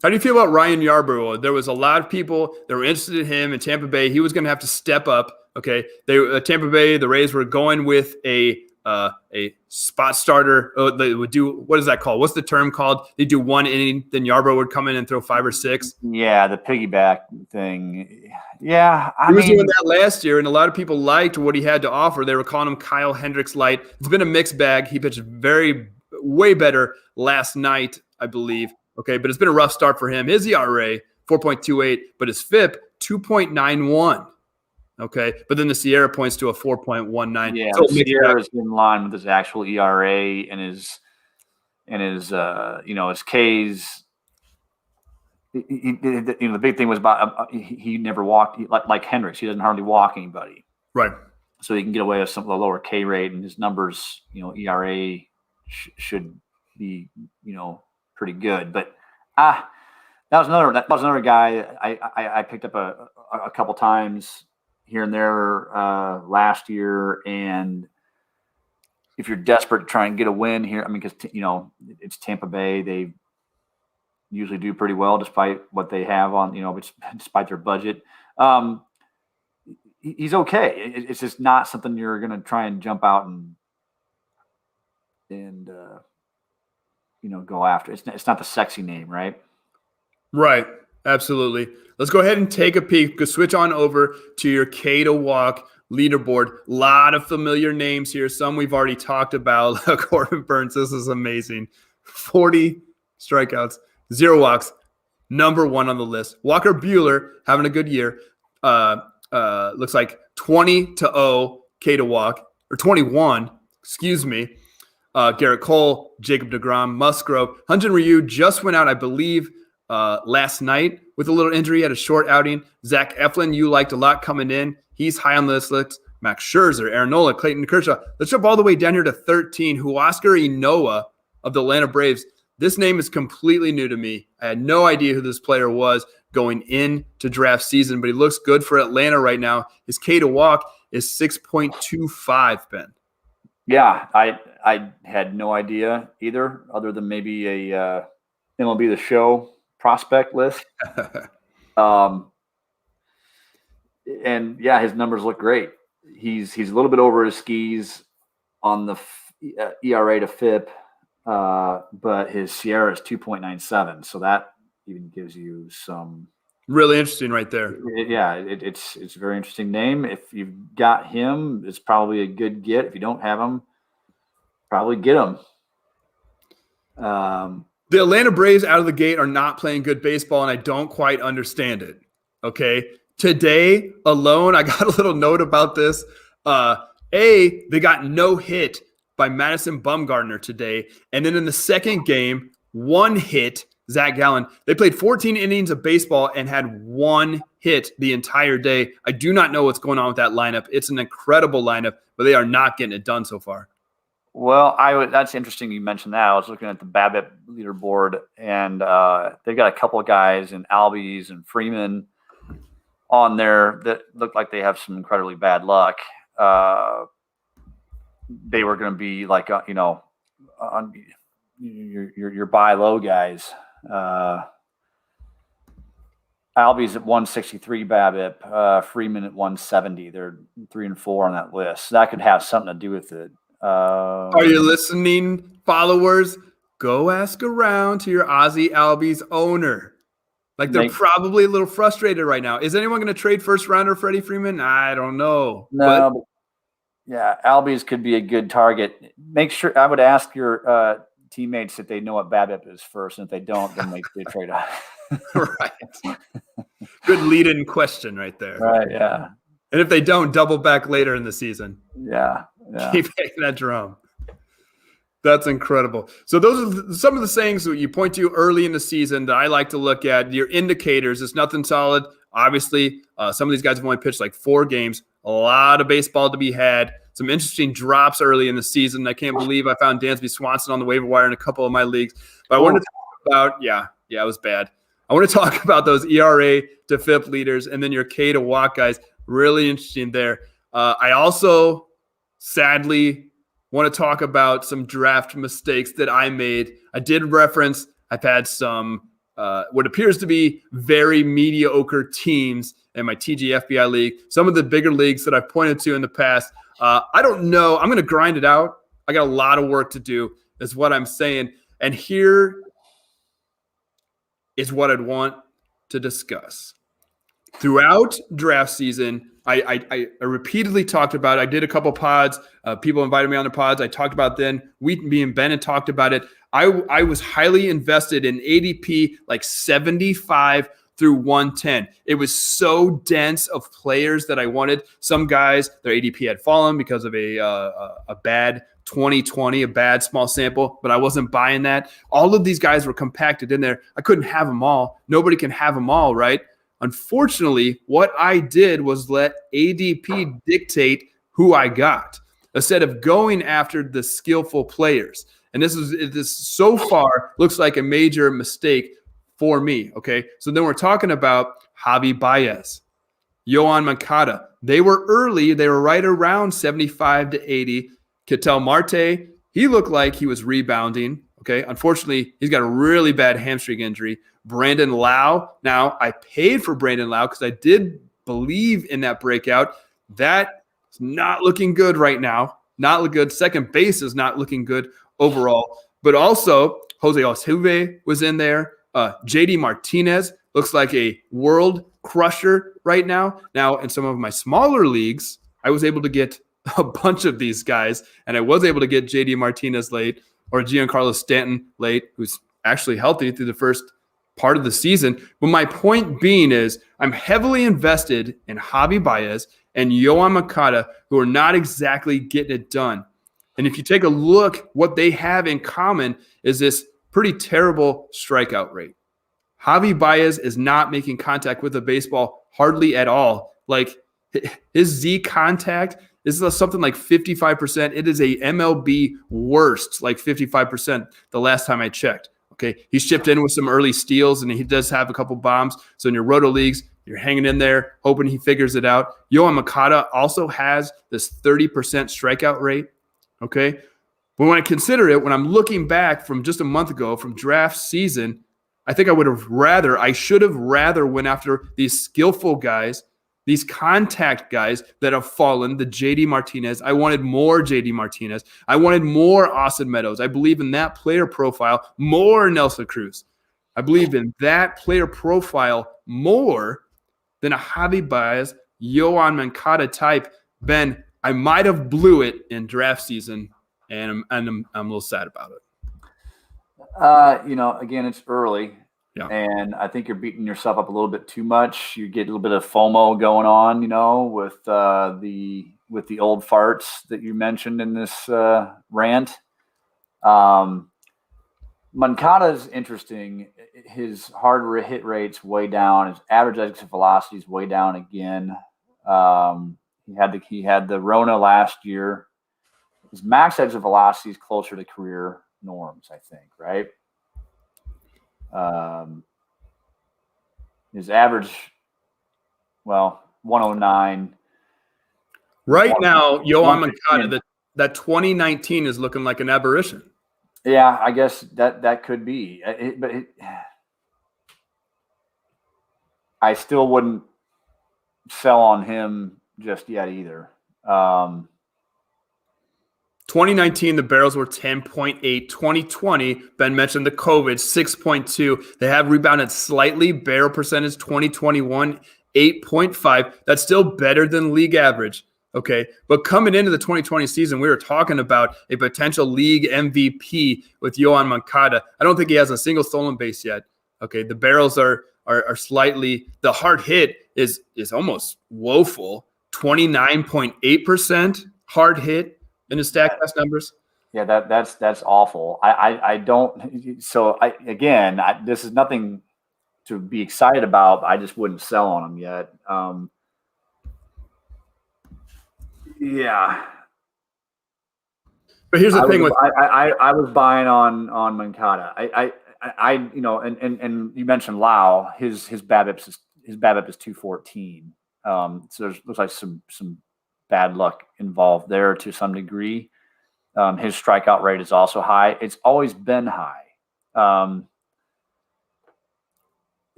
How do you feel about Ryan Yarbrough? There was a lot of people that were interested in him in Tampa Bay. He was going to have to step up. Okay, Tampa Bay, the Rays were going with a spot starter. They would do, what is that called? What's the term called? They do 1 inning, then Yarbrough would come in and throw 5 or 6. Yeah, the piggyback thing. Yeah, he was doing that last year, and a lot of people liked what he had to offer. They were calling him Kyle Hendricks light. It's been a mixed bag. He pitched way better last night, I believe. Okay, but it's been a rough start for him. His ERA 4.28, but his FIP 2.91. Okay, but then the Sierra points to a 4.19. Yeah, so Sierra is in line with his actual ERA and his his Ks. The big thing was about he never walked like Hendricks. He doesn't hardly walk anybody. Right. So he can get away with some of the lower K rate, and his numbers, ERA should be pretty good. But that was another guy I picked up a couple times here and there last year. And if you're desperate to try and get a win here, because it's Tampa Bay, they usually do pretty well despite what they have on, despite their budget. He's okay. It's just not something you're going to try and jump out and go after. It's not the sexy name, right? Right. Absolutely. Let's go ahead and take a peek. Go switch on over to your K to walk leaderboard. A lot of familiar names here. Some we've already talked about. Corbin Burns. This is amazing. 40 strikeouts, 0 walks. Number 1 on the list. Walker Buehler having a good year. Looks like 20-0 K to walk, or 21, excuse me. Garrett Cole, Jacob deGrom, Musgrove. Hyun-Jin Ryu just went out, I believe, last night with a little injury, had a short outing. Zach Eflin, you liked a lot coming in. He's high on the list. Max Scherzer, Aaron Nola, Clayton Kershaw. Let's jump all the way down here to 13. Huascar Ynoa of the Atlanta Braves. This name is completely new to me. I had no idea who this player was going into draft season, but he looks good for Atlanta right now. His K to walk is 6.25, Ben. Yeah, I had no idea either, other than maybe a MLB The Show prospect list. And yeah, his numbers look great. He's a little bit over his skis on the ERA to FIP, but his Sierra is 2.97. So that even gives you some really interesting right there. It's a very interesting name. If you've got him, it's probably a good get. If you don't have him, probably get him. The Atlanta Braves out of the gate are not playing good baseball, and I don't quite understand it. Okay. Today alone, I got a little note about this. They got no hit by Madison Bumgarner today. And then in the second game, one hit, Zach Gallen. They played 14 innings of baseball and had one hit the entire day. I do not know what's going on with that lineup. It's an incredible lineup, but they are not getting it done so far. Well, that's interesting you mentioned that. I was looking at the BABIP leaderboard, and they've got a couple of guys in Albies and Freeman on there that look like they have some incredibly bad luck. They were going to be like, on your buy low guys. Albies at 163 BABIP, Freeman at 170. They're 3 and 4 on that list. So that could have something to do with it. Are you listening, followers? Go ask around to your Ozzie Albies owner. Like, they're probably a little frustrated right now. Is anyone going to trade first rounder Freddie Freeman? I don't know. No, but yeah, Albies could be a good target. Make sure I would ask your teammates if they know what BABIP is first, and if they don't, then they trade off. Right. Good lead-in question right there. Right. Yeah. And if they don't, double back later in the season. Yeah. Keep hitting that drum. That's incredible. So those are some of the things that you point to early in the season that I like to look at. Your indicators. It's nothing solid. Obviously, some of these guys have only pitched like 4 games. A lot of baseball to be had. Some interesting drops early in the season. I can't believe I found Dansby Swanson on the waiver wire in a couple of my leagues. But I wanted to talk about, it was bad. I want to talk about those ERA to FIP leaders and then your K to walk guys. Really interesting there. I also, sadly, want to talk about some draft mistakes that I made. I did reference I've had some what appears to be very mediocre teams in my TGFBI league. Some of the bigger leagues that I've pointed to in the past. I don't know. I'm going to grind it out. I got a lot of work to do is what I'm saying. And here is what I'd want to discuss. Throughout draft season, I repeatedly talked about it. I did a couple pods. People invited me on the pods. I talked about then. Me and Ben had talked about it. I was highly invested in ADP, like 75 through 110. It was so dense of players that I wanted. Some guys, their ADP had fallen because of a bad 2020, a bad small sample, but I wasn't buying that. All of these guys were compacted in there. I couldn't have them all. Nobody can have them all, right? Unfortunately, what I did was let ADP dictate who I got instead of going after the skillful players. And this so far looks like a major mistake for me. Okay. So then we're talking about Javi Baez, Yohan Moncada. They were early. They were right around 75 to 80. Ketel Marte, he looked like he was rebounding. Okay. Unfortunately, he's got a really bad hamstring injury. Brandon Lau. Now, I paid for Brandon Lau because I did believe in that breakout. That is not looking good right now. Not look good. Second base is not looking good overall. But also, Jose Altuve was in there. JD Martinez looks like a world crusher right now. Now, in some of my smaller leagues, I was able to get a bunch of these guys, and I was able to get JD Martinez late or Giancarlo Stanton late, who's actually healthy through the first part of the season. But my point being is I'm heavily invested in Javi Baez and Yoan Moncada, who are not exactly getting it done. And if you take a look, what they have in common is this pretty terrible strikeout rate. Javi Baez is not making contact with the baseball hardly at all. Like his Z contact is something like 55%. It is a MLB worst, like 55% the last time I checked. Okay, he's chipped in with some early steals, and he does have a couple bombs. So in your roto leagues, you're hanging in there, hoping he figures it out. Yoan Moncada also has this 30% strikeout rate. Okay, but when I consider it, when I'm looking back from just a month ago, from draft season, I think I should have rather went after these skillful guys, these contact guys that have fallen, the JD Martinez. I wanted more JD Martinez. I wanted more Austin Meadows. I believe in that player profile more Nelson Cruz. I believe in that player profile more than a Javi Baez, Yoan Moncada type. Ben, I might have blew it in draft season, and I'm a little sad about it. Again, it's early. Yeah. And I think you're beating yourself up a little bit too much. You get a little bit of FOMO going on, with the old farts that you mentioned in this rant. Moncada's interesting. His hard hit rate's way down. His average exit velocity is way down again. He had the Rona last year. His max exit velocity is closer to career norms, I think, right? His average, 109. Right now, Yoan Moncada, that 2019 is looking like an aberration. Yeah, I guess that could be. I still wouldn't sell on him just yet either. 2019, the barrels were 10.8. 2020, Ben mentioned the COVID, 6.2. They have rebounded slightly. Barrel percentage, 2021, 8.5. That's still better than league average. Okay. But coming into the 2020 season, we were talking about a potential league MVP with Yoan Moncada. I don't think he has a single stolen base yet. Okay. The barrels are slightly, the hard hit is almost woeful. 29.8% hard hit in his StatCast numbers. Yeah, that's awful. I don't. So this is nothing to be excited about. I just wouldn't sell on him yet. Yeah. But here's the thing I was buying on Moncada. And you mentioned Lau. His BABIP is 214. So there's looks like some bad luck involved there to some degree. His strikeout rate is also high. It's always been high.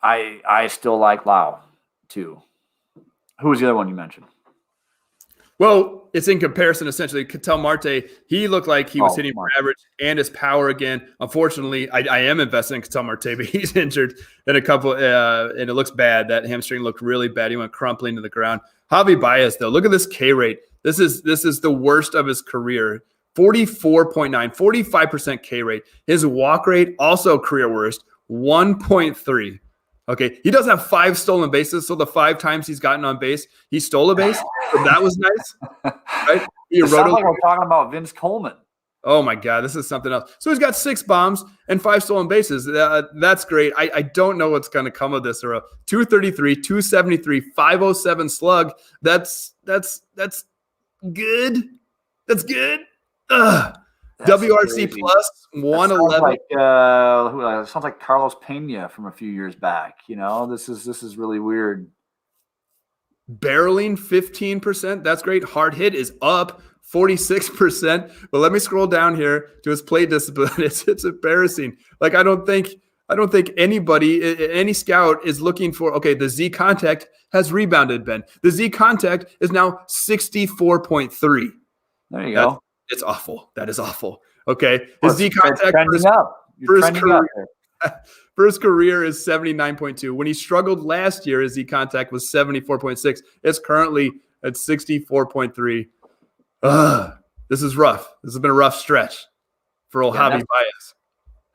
I still like Lau too. Who was the other one you mentioned? Well, it's in comparison, essentially. Ketel Marte, he looked like he was hitting for average and his power again. Unfortunately, I am investing in Ketel Marte, but he's injured in a couple, and it looks bad. That hamstring looked really bad. He went crumpling to the ground. Javi Baez, though, look at this K rate. This is the worst of his career. 44.9, 45% K rate. His walk rate, also career worst, 1.3. Okay, he does have 5 stolen bases, so the 5 times he's gotten on base, he stole a base. So that was nice, right? It sounds like we're talking about Vince Coleman. Oh my God, this is something else. So he's got 6 bombs and 5 stolen bases. That's great. I don't know what's going to come of this. Or a 233, 273, 507 slug. That's good. That's good. WRC crazy. Plus 111. Sounds like Carlos Pena from a few years back. This is really weird. Barreling 15%. That's great. Hard hit is up 46%. But let me scroll down here to his play discipline. It's embarrassing. Like I don't think anybody, any scout is looking for. Okay, the Z contact has rebounded. Ben, the Z contact is now 64.3. There you go. It's awful. That is awful. Okay. His Z contact for his career is 79.2. When he struggled last year, his Z contact was 74.6. It's currently at 64.3. This is rough. This has been a rough stretch for old Javi Baez.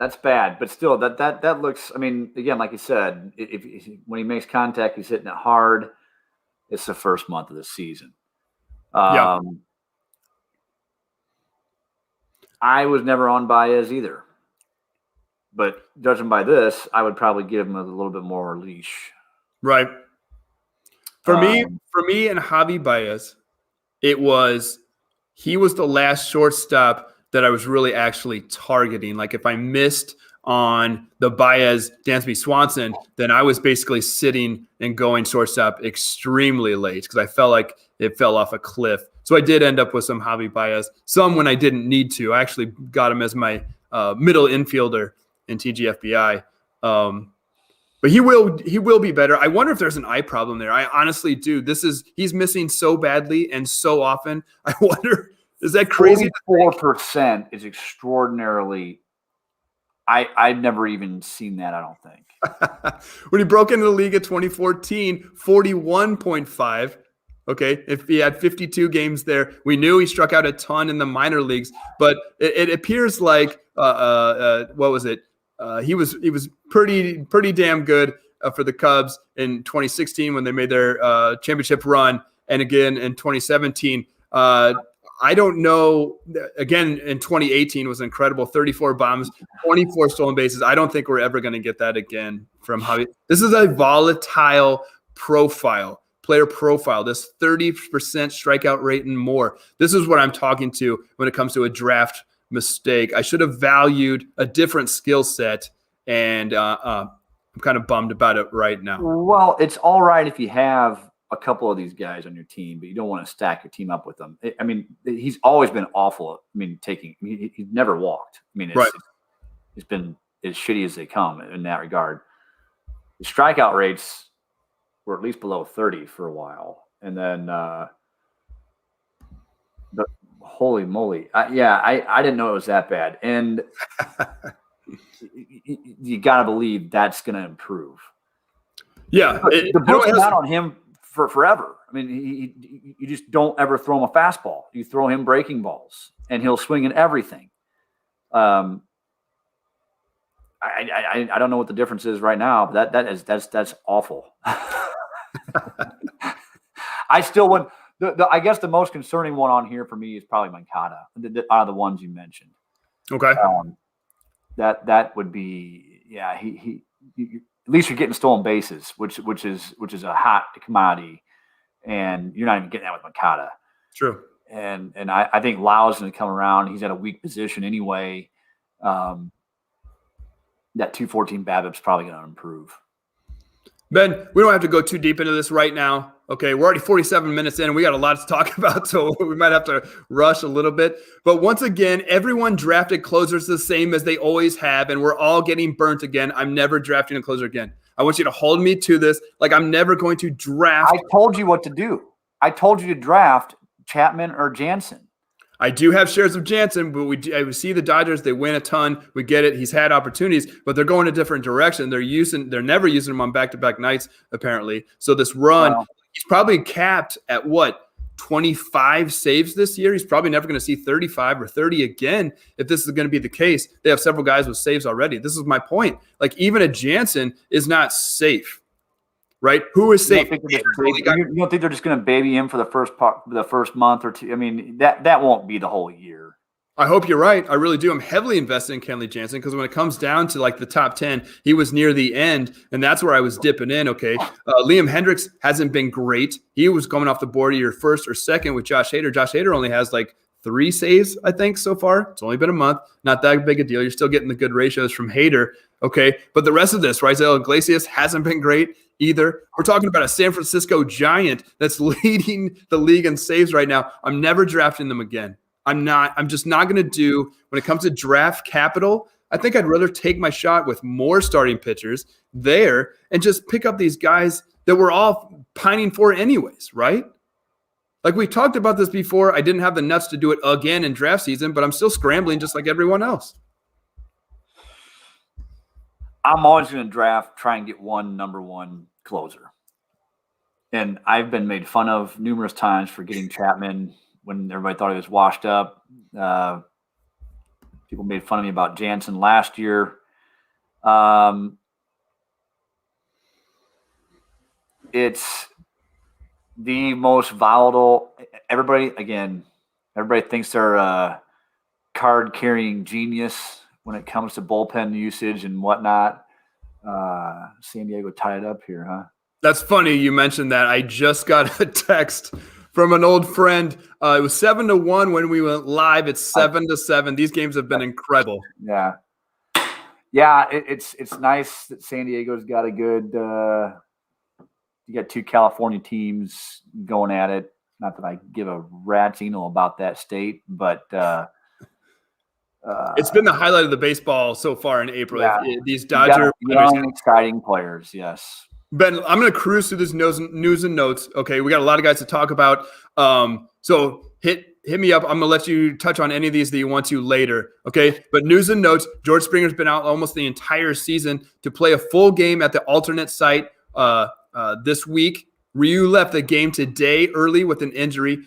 That's bad, but still, that looks. I mean, again, like you said, if when he makes contact, he's hitting it hard. it's the first month of the season. Yeah. I was never on Baez either. But judging by this, I would probably give him a little bit more leash. Right. For me and Javi Baez, he was the last shortstop that I was really actually targeting. Like if I missed on the Baez Dansby Swanson, then I was basically sitting and going shortstop extremely late because I felt like it fell off a cliff. So I did end up with some Javi Baez, some when I didn't need to. I actually got him as my middle infielder in TGFBI. But he will be better. I wonder if there's an eye problem there. I honestly do. He's missing so badly and so often. I wonder, is that crazy? 44% is extraordinarily. I've never even seen that, I don't think. When he broke into the league at 2014, 41.5. Okay, if he had 52 games there, we knew he struck out a ton in the minor leagues, but it appears like what was it? He was pretty damn good for the Cubs in 2016 when they made their championship run, and again in 2017. I don't know. Again, in 2018 was incredible. 34 bombs, 24 stolen bases. I don't think we're ever going to get that again from Javi. This is a volatile player profile. This 30% strikeout rate and more. This is what I'm talking to when it comes to a draft mistake. I should have valued a different skill set, and I'm kind of bummed about it right now. Well, it's all right if you have a couple of these guys on your team, but you don't want to stack your team up with them. I mean, he's always been awful. I mean, he's never walked. I mean, it's been as shitty as they come in that regard. The strikeout rates were at least below 30 for a while. And then holy moly. I didn't know it was that bad. And you got to believe that's going to improve. Yeah. The book's not on him for forever. I mean, you just don't ever throw him a fastball. You throw him breaking balls, and he'll swing at everything. I don't know what the difference is right now, but that's awful. I still would. I guess the most concerning one on here for me is probably Moncada, out of the ones you mentioned. Okay. That would be, yeah. He at least you're getting stolen bases, which is a hot commodity, and you're not even getting that with Moncada. True. And I think Lau's going to come around. He's at a weak position anyway. That 214 BABIP's probably going to improve. Ben, we don't have to go too deep into this right now. Okay, we're already 47 minutes in, and we got a lot to talk about, so we might have to rush a little bit. But once again, everyone drafted closers the same as they always have, and we're all getting burnt again. I'm never drafting a closer again. I want you to hold me to this. Like, I'm never going to draft. I told you what to do. I told you to draft Chapman or Jansen. I do have shares of Jansen, but we see the Dodgers. They win a ton. We get it. He's had opportunities, but they're going a different direction. They're never using him on back-to-back nights, apparently. So this run, he's probably capped at 25 saves this year. He's probably never going to see 35 or 30 again if this is going to be the case. They have several guys with saves already. This is my point. Like, even a Jansen is not safe. Right? Who is safe? You don't think they're just going to baby him for the first month or two? I mean, that won't be the whole year. I hope you're right. I really do. I'm heavily invested in Kenley Jansen because when it comes down to like the top 10, he was near the end, and that's where I was dipping in. Okay, Liam Hendricks hasn't been great. He was coming off the board either first or second with Josh Hader. Josh Hader only has like 3 saves, I think, so far. It's only been a month. Not that big a deal. You're still getting the good ratios from Hader. Okay, but the rest of this, Raisel Iglesias hasn't been great either. We're talking about a San Francisco Giant that's leading the league in saves right now. I'm never drafting them again. I'm just not going to do, when it comes to draft capital, I think I'd rather take my shot with more starting pitchers there and just pick up these guys that we're all pining for anyways, right? Like we talked about this before. I didn't have the nuts to do it again in draft season, but I'm still scrambling just like everyone else. I'm always going to try and get one number one closer. And I've been made fun of numerous times for getting Chapman when everybody thought he was washed up. People made fun of me about Jansen last year. It's the most volatile. Everybody thinks they're a card-carrying genius when it comes to bullpen usage and whatnot. San Diego tied up here, huh? That's funny you mentioned that. I just got a text from an old friend. It was 7-1 when we went live. It's 7-7. These games have been incredible. Yeah. It's nice that San Diego's got a good. You got two California teams going at it. Not that I give a rat's anal about that state, but it's been the highlight of the baseball so far in April. Yeah. These Dodger young, exciting players. Yes. Ben, I'm going to cruise through this news and notes. Okay, we got a lot of guys to talk about. So hit me up. I'm going to let you touch on any of these that you want to later. Okay, but news and notes. George Springer's been out almost the entire season to play a full game at the alternate site this week. Ryu left the game today early with an injury.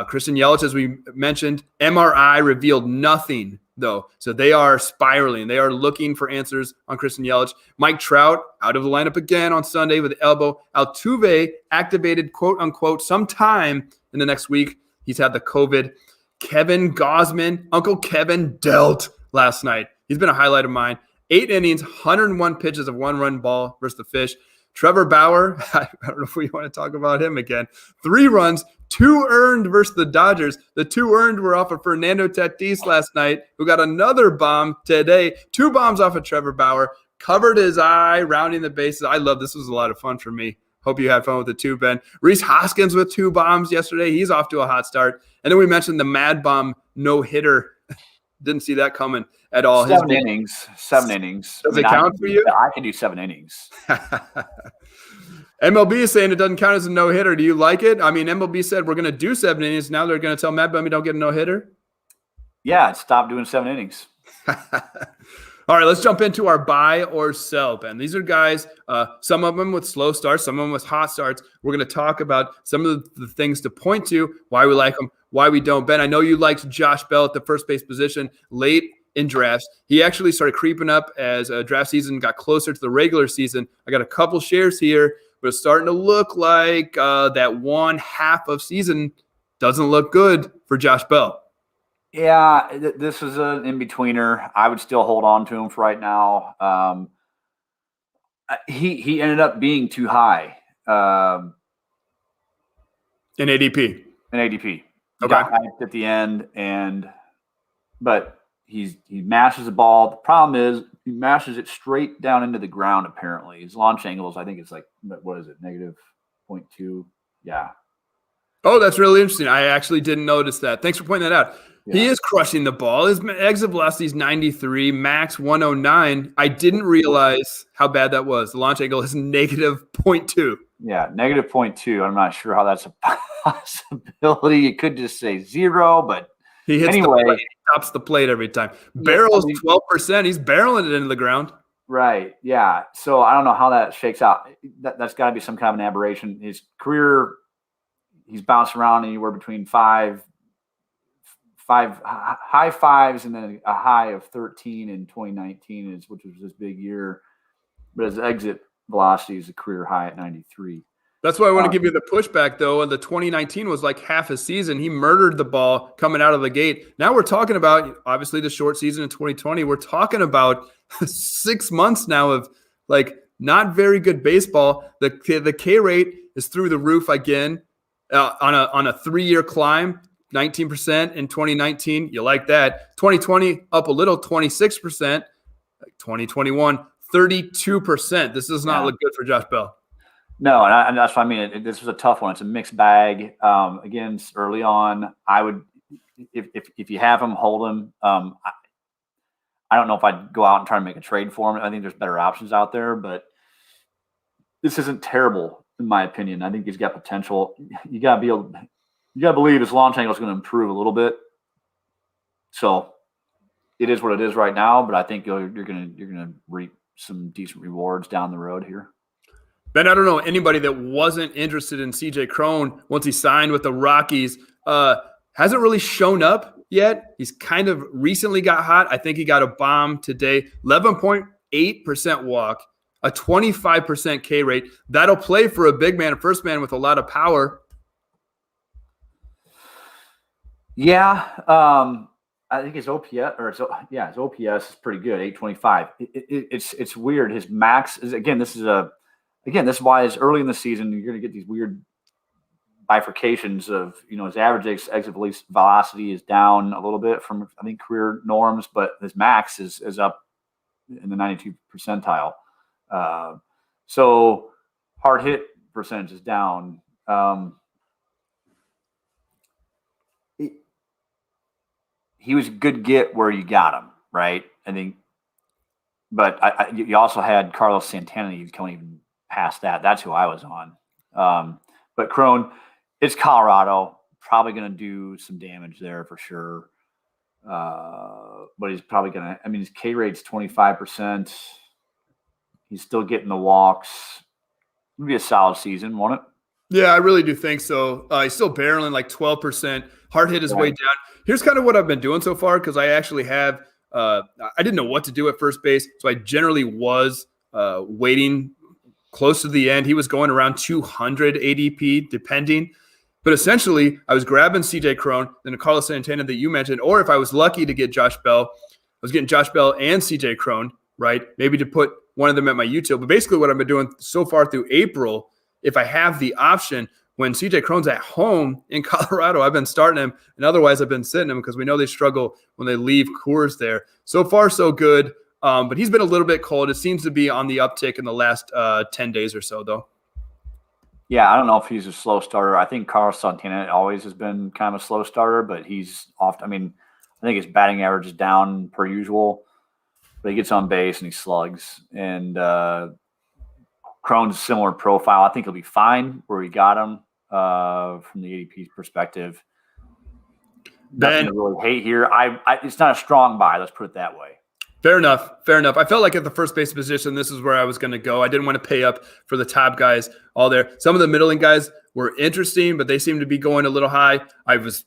Christian Yelich, as we mentioned, MRI revealed nothing, though. So they are spiraling. They are looking for answers on Christian Yelich. Mike Trout out of the lineup again on Sunday with the elbow. Altuve activated, quote unquote, sometime in the next week. He's had the COVID. Kevin Gausman, Uncle Kevin, dealt last night. He's been a highlight of mine. 8 innings, 101 pitches of 1-run ball versus the Fish. Trevor Bauer, I don't know if we want to talk about him again. 3 runs, 2 earned versus the Dodgers. The 2 earned were off of Fernando Tatis last night, who got another bomb today. 2 bombs off of Trevor Bauer. Covered his eye, rounding the bases. I love this. Was a lot of fun for me. Hope you had fun with it too, Ben. Reese Hoskins with 2 bombs yesterday. He's off to a hot start. And then we mentioned the Mad Bomb no-hitter. Didn't see that coming at all. 7 innings. 7 innings. Does it count for you? I can do 7 innings. MLB is saying it doesn't count as a no-hitter. Do you like it? I mean, MLB said we're going to do 7 innings. Now they're going to tell Mad Bummy don't get a no-hitter? Yeah, stop doing 7 innings. All right, let's jump into our buy or sell, Ben. These are guys, some of them with slow starts, some of them with hot starts. We're going to talk about some of the things to point to, why we like them, why we don't. Ben, I know you liked Josh Bell at the first base position late in drafts. He actually started creeping up as draft season got closer to the regular season. I got a couple shares here, but it's starting to look like that one half of season doesn't look good for Josh Bell. Yeah, this is an in-betweener. I would still hold on to him for right now. He ended up being too high. In ADP. He Okay. got hyped at the end, but he mashes the ball. The problem is he mashes it straight down into the ground, apparently. His launch angles, I think it's like, what is it, negative 0.2? Yeah. Oh, that's really interesting. I actually didn't notice that. Thanks for pointing that out. Yeah. He is crushing the ball. His exit velocity is 93, max 109. I didn't realize how bad that was. The launch angle is negative 0.2. Yeah, negative 0.2. I'm not sure how that's a possibility. You could just say 0, but he hits anyway, the plate, tops the plate every time. Barrels 12%. He's barreling it into the ground. Right. Yeah. So I don't know how that shakes out. That's got to be some kind of an aberration. His career, he's bounced around anywhere between high 5s and then a high of 13 in 2019, which was his big year. But his exit velocity is a career high at 93. That's why I want to give you the pushback, though. And the 2019 was like half a season. He murdered the ball coming out of the gate. Now we're talking about, obviously, the short season in 2020. We're talking about 6 months now of like not very good baseball. The K rate is through the roof again on a 3-year climb. 19% in 2019. You like that. 2020 up a little, 26%. 2021, 32%. This does not look good for Josh Bell. No, and that's what I mean. This was a tough one. It's a mixed bag. Again, early on, I would, if you have him, hold him. I don't know if I'd go out and try to make a trade for him. I think there's better options out there, but this isn't terrible in my opinion. I think he's got potential. You got to believe his launch angle is going to improve a little bit. So it is what it is right now, but I think you're going to reap some decent rewards down the road here. Ben, I don't know anybody that wasn't interested in CJ Cron once he signed with the Rockies. Hasn't really shown up yet. He's kind of recently got hot. I think he got a bomb today. 11.8% walk, a 25% K rate. That'll play for a big man, a first man with a lot of power. Yeah. I think his OPS his OPS is pretty good, 825. It's weird. His max is this is why it's early in the season. You're going to get these weird bifurcations of his average exit velocity is down a little bit from I think career norms, but his max is up in the 92 percentile. So hard hit percentage is down. He was a good get where you got him, right? I think, but you also had Carlos Santana. You can't even past that. That's who I was on. But Crone, it's Colorado. Probably going to do some damage there for sure. But he's probably going to. I mean, his K rate's 25%. He's still getting the walks. It'll be a solid season, won't it? Yeah, I really do think so. He's still barreling like 12%. Hard hit his way down. Here's kind of what I've been doing so far because I actually have I didn't know what to do at first base, so I generally was waiting close to the end. He was going around 200 ADP, depending. But essentially, I was grabbing CJ Cron, then Carlos Santana that you mentioned, or if I was lucky to get Josh Bell, I was getting Josh Bell and CJ Cron, right? Maybe to put one of them at my util. But basically what I've been doing so far through April, if I have the option, when CJ Cron's at home in Colorado, I've been starting him, and otherwise I've been sitting him because we know they struggle when they leave Coors there. So far, so good. But he's been a little bit cold. It seems to be on the uptick in the last 10 days or so, though. Yeah, I don't know if he's a slow starter. I think Carlos Santana always has been kind of a slow starter, but he's often. I mean, I think his batting average is down per usual, but he gets on base and he slugs. And Cron's similar profile. I think he'll be fine where he got him from the ADP perspective. Nothing to really hate here. It's not a strong buy. Let's put it that way. Fair enough. I felt like at the first base position, this is where I was going to go. I didn't want to pay up for the top guys all there. Some of the middling guys were interesting, but they seemed to be going a little high. I was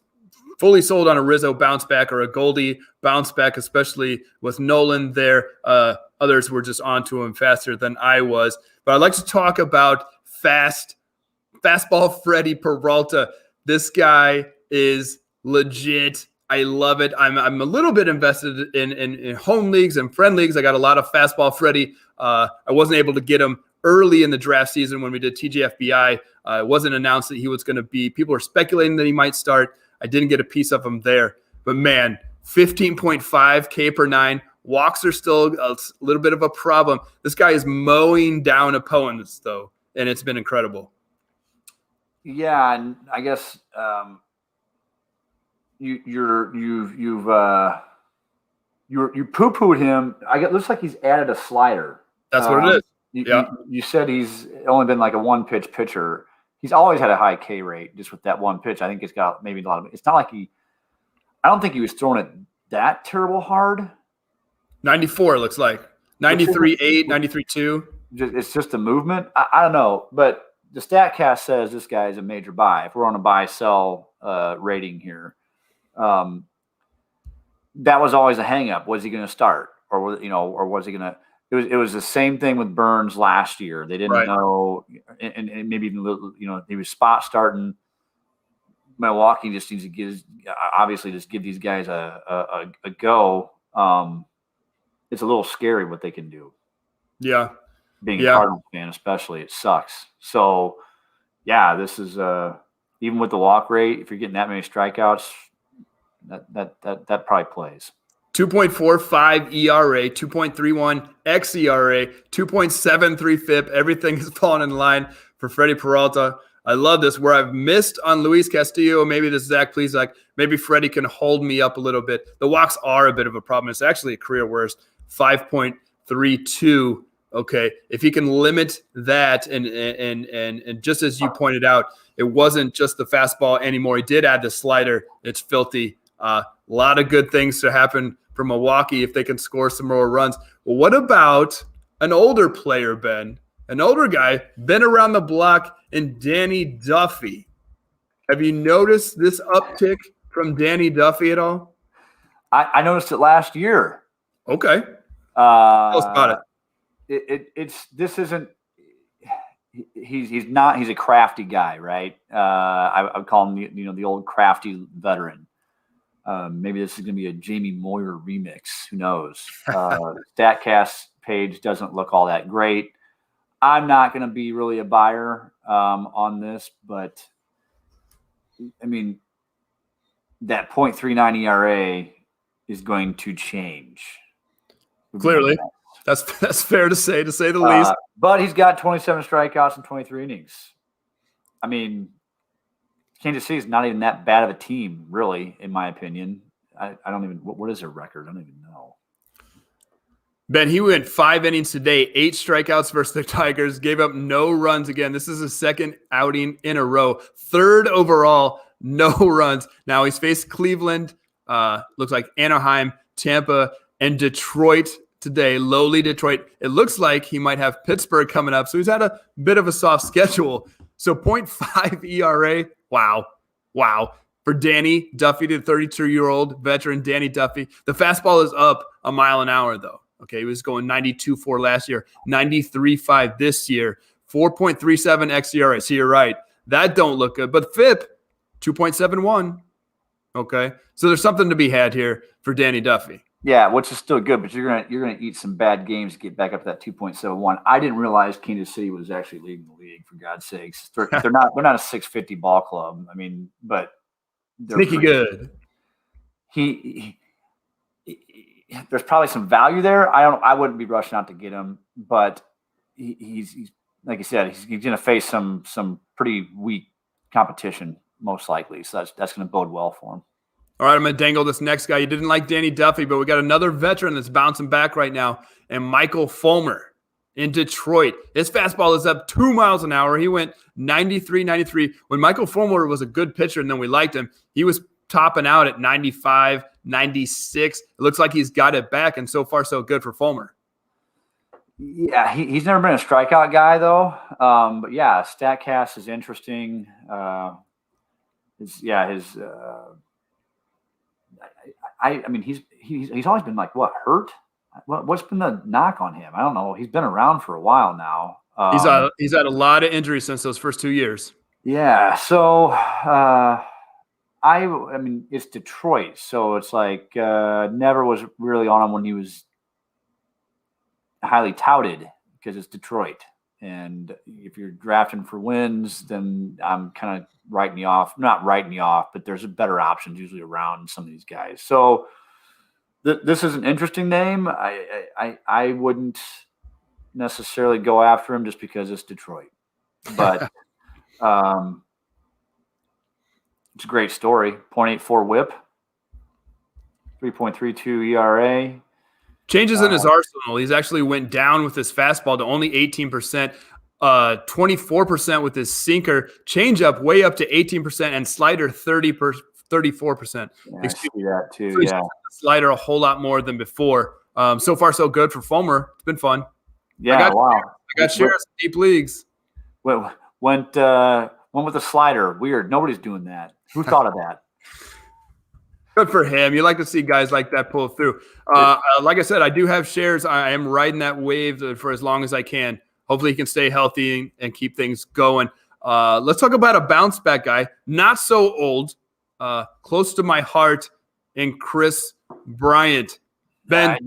fully sold on a Rizzo bounce back or a Goldie bounce back, especially with Nolan there. Others were just onto him faster than I was. But I'd like to talk about fastball Freddie Peralta. This guy is legit. I love it. I'm a little bit invested in home leagues and friend leagues. I got a lot of fastball Freddie. I wasn't able to get him early in the draft season when we did TGFBI. It wasn't announced that he was going to be. People were speculating that he might start. I didn't get a piece of him there. But man, 15.5 K per 9. Walks are still a little bit of a problem. This guy is mowing down opponents, though, and it's been incredible. Yeah, and I guess you poo-pooed him. It looks like he's added a slider. That's what it is. You said he's only been like a one-pitch pitcher. He's always had a high K rate just with that one pitch. I think it's got maybe a lot of – it's not like I don't think he was throwing it that terrible hard. 94 it looks like. 93.8, 93.2. It's just a movement. I don't know, but the StatCast says this guy is a major buy. If we're on a buy-sell rating here, that was always a hang-up. Was he going to start, or was he going to? It was the same thing with Burns last year. They didn't know, and maybe even he was spot starting. Milwaukee just needs to give these guys a go. It's a little scary what they can do. Yeah. Being a Cardinals fan, especially, it sucks. So, yeah, this is even with the walk rate, if you're getting that many strikeouts, that probably plays. 2.45 ERA, 2.31 xERA, 2.73 FIP. Everything is falling in line for Freddie Peralta. I love this. Where I've missed on Luis Castillo, maybe this Zach Plesac, maybe Freddie can hold me up a little bit. The walks are a bit of a problem. It's actually a career worst, 5.32. Okay, if he can limit that, and just as you pointed out, it wasn't just the fastball anymore. He did add the slider. It's filthy. A lot of good things to happen for Milwaukee if they can score some more runs. Well, what about an older player, Ben? An older guy, been around the block, and Danny Duffy. Have you noticed this uptick from Danny Duffy at all? I noticed it last year. Okay. Tell us about it. He's a crafty guy, right? I would call him the old crafty veteran. Maybe this is going to be a Jamie Moyer remix. Who knows? StatCast page doesn't look all that great. I'm not going to be really a buyer on this, but I mean, that .39 ERA is going to change. Clearly, that's fair to say the least. But he's got 27 strikeouts in 23 innings. I mean, Kansas City is not even that bad of a team, really, in my opinion. I don't even – what is their record? I don't even know. Ben, he went 5 innings today, 8 strikeouts versus the Tigers, gave up no runs again. This is his second outing in a row. 3rd overall, no runs. Now he's faced Cleveland, looks like Anaheim, Tampa, and Detroit today, lowly Detroit. It looks like he might have Pittsburgh coming up, so he's had a bit of a soft schedule. So 0.5 ERA, wow. For Danny Duffy, the 32-year-old veteran Danny Duffy. The fastball is up a mile an hour, though. Okay, he was going 92.4 last year, 93.5 this year, 4.37 xERA. So you're right. That don't look good. But FIP, 2.71. Okay, so there's something to be had here for Danny Duffy. Yeah, which is still good, but you're gonna eat some bad games to get back up to that 2.71. I didn't realize Kansas City was actually leading the league. For God's sakes, they're not a 650 ball club. I mean, but they're sneaky good. There's probably some value there. I wouldn't be rushing out to get him, but he's like you said, he's going to face some pretty weak competition most likely. So that's going to bode well for him. All right, I'm going to dangle this next guy. You didn't like Danny Duffy, but we got another veteran that's bouncing back right now, and Michael Fulmer in Detroit. His fastball is up 2 miles an hour. He went 93. When Michael Fulmer was a good pitcher and then we liked him, he was topping out at 95, 96. It looks like he's got it back, and so far so good for Fulmer. Yeah, he's never been a strikeout guy, though. But, yeah, StatCast is interesting. I mean, he's always been like, what, hurt? What's been the knock on him? I don't know. He's been around for a while now. He's had a lot of injuries since those first 2 years. Yeah, so I mean, it's Detroit, so it's like never was really on him when he was highly touted because it's Detroit. And if you're drafting for wins, then I'm kind of writing you off. Not writing you off, but there's better options usually around some of these guys. So this is an interesting name. I wouldn't necessarily go after him just because it's Detroit. But it's a great story. 0.84 whip, 3.32 ERA. Changes in his arsenal. He's actually went down with his fastball to only 18%, 24% with his sinker, changeup way up to 18%, and slider 34%. Yeah, I see that too. So yeah, slider a whole lot more than before. So far, so good for Fulmer. It's been fun. Yeah, I got shares in deep leagues. Went with the slider. Weird. Nobody's doing that. Who thought of that? Good for him. You like to see guys like that pull through. Like I said, I do have shares. I am riding that wave for as long as I can. Hopefully he can stay healthy and keep things going. Let's talk about a bounce back guy. Not so old, close to my heart, and Chris Bryant. Ben, I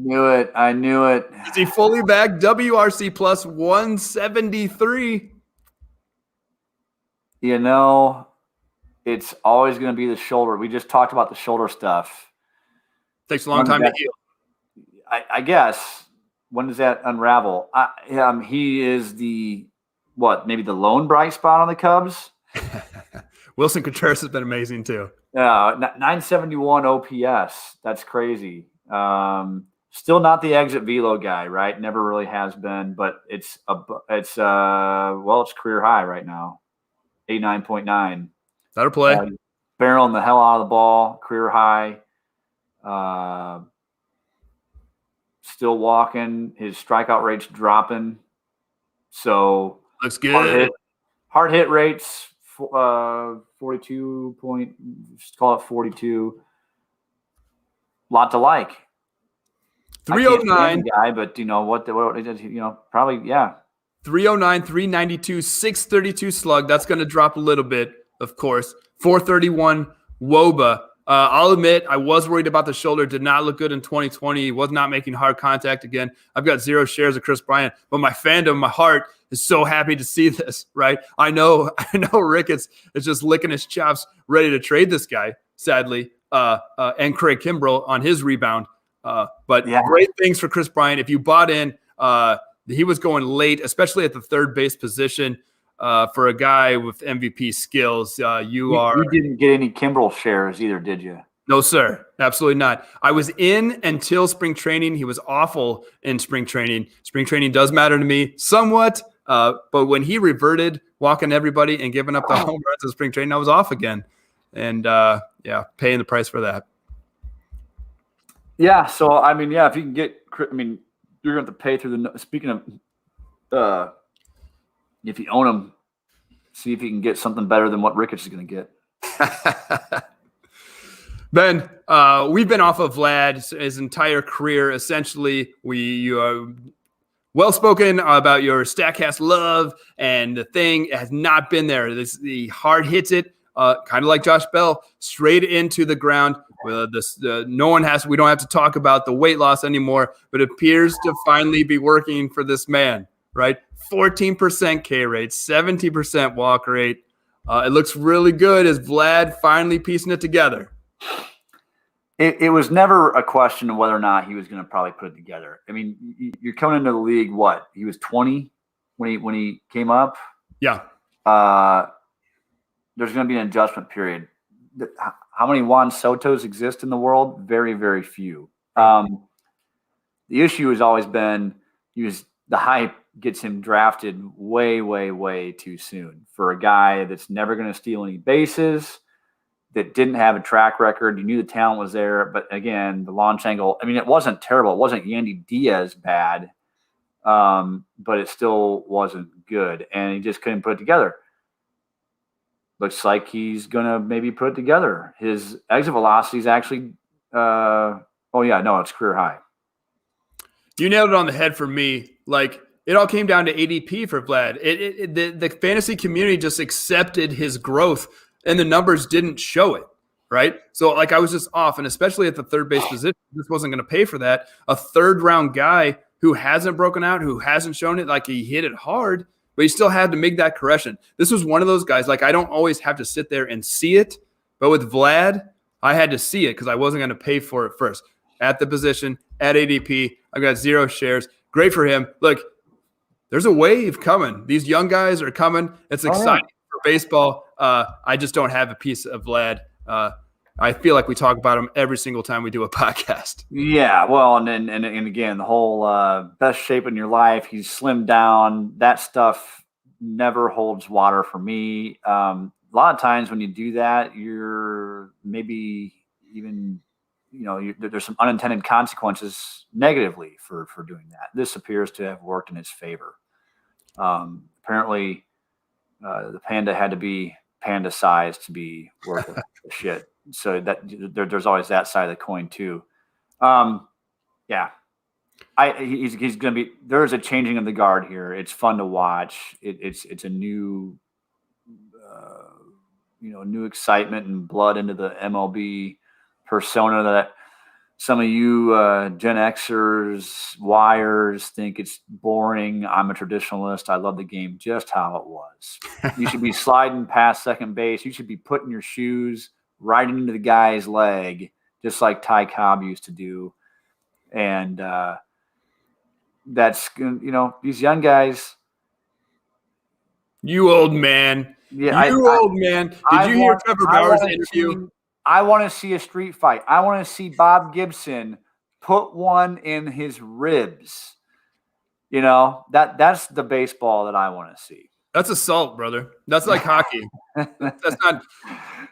knew it. Is he fully back? WRC plus 173. You know, it's always going to be the shoulder. We just talked about the shoulder stuff. Takes a long time to heal. I guess. When does that unravel? He is maybe the lone bright spot on the Cubs? Wilson Contreras has been amazing too. 971 OPS. That's crazy. Still not the exit velo guy, right? Never really has been, but it's career high right now. 89.9. That'll play. Barreling the hell out of the ball, career high. Still walking. His strikeout rate's dropping. So looks good. Hard hit rates, 42 point. Just call it 42. Lot to like. 309 guy, but you know what probably 309, 392, 632 slug. That's going to drop a little bit, of course. 431 WOBA. I'll admit I was worried about the shoulder. Did not look good in 2020. He was not making hard contact again. I've got 0 shares of Chris Bryant, but my fandom, my heart is so happy to see this, right? I know Ricketts is just licking his chops, ready to trade this guy, sadly, and Craig Kimbrell on his rebound. But great things for Chris Bryant. If you bought in, he was going late, especially at the third base position. For a guy with MVP skills, you didn't get any Kimbrell shares either, did you? No, sir. Absolutely not. I was in until spring training. He was awful in spring training. Spring training does matter to me somewhat, but when he reverted, walking everybody and giving up the home runs in spring training, I was off again. And, paying the price for that. Yeah, so, if you can get – you're going to have to pay through the – speaking of if you own him, see if you can get something better than what Ricketts is going to get. Ben, we've been off of Vlad his entire career. Essentially, you are well-spoken about your StatCast love, and the thing has not been there. The hard hits it, kind of like Josh Bell, straight into the ground. We don't have to talk about the weight loss anymore, but it appears to finally be working for this man, right? 14% K rate, 70% walk rate. It looks really good as Vlad finally piecing it together. It was never a question of whether or not he was going to probably put it together. You're coming into the league, what? He was 20 when he came up? Yeah. There's going to be an adjustment period. How many Juan Sotos exist in the world? Very, very few. The issue has always been the hype gets him drafted way, way, way too soon for a guy that's never going to steal any bases, that didn't have a track record. You knew the talent was there, but again, the launch angle, it wasn't terrible. It wasn't Yandy Diaz bad, but it still wasn't good, and he just couldn't put it together. Looks like he's going to maybe put it together. His exit velocity is actually it's career high. You nailed it on the head for me. It all came down to ADP for Vlad. The fantasy community just accepted his growth, and the numbers didn't show it, right? So, I was just off, and especially at the third base position, this wasn't going to pay for that. A third-round guy who hasn't broken out, who hasn't shown it, he hit it hard, but he still had to make that correction. This was one of those guys, I don't always have to sit there and see it, but with Vlad, I had to see it because I wasn't going to pay for it first. At the position, at ADP, I've got 0 shares. Great for him. Look, there's a wave coming. These young guys are coming. It's exciting for baseball. I just don't have a piece of Vlad. I feel like we talk about him every single time we do a podcast. Yeah, well, and again, the whole best shape in your life. He's slimmed down. That stuff never holds water for me. A lot of times when you do that, you're maybe even there's some unintended consequences negatively for doing that. This appears to have worked in his favor. Apparently, the panda had to be panda sized to be worth the shit. So that there's always that side of the coin too. He's going to be. There's a changing of the guard here. It's fun to watch. It's a new, new excitement and blood into the MLB persona that some of you Gen Xers, Wires think it's boring. I'm a traditionalist. I love the game just how it was. You should be sliding past second base. You should be putting your shoes right into the guy's leg, just like Ty Cobb used to do. And that's, these young guys. You old man. Yeah, old man. Did you hear Trevor Bauer's interview? I want to see a street fight. I want to see Bob Gibson put one in his ribs. That's the baseball that I want to see. That's assault, brother. That's like hockey. That's not.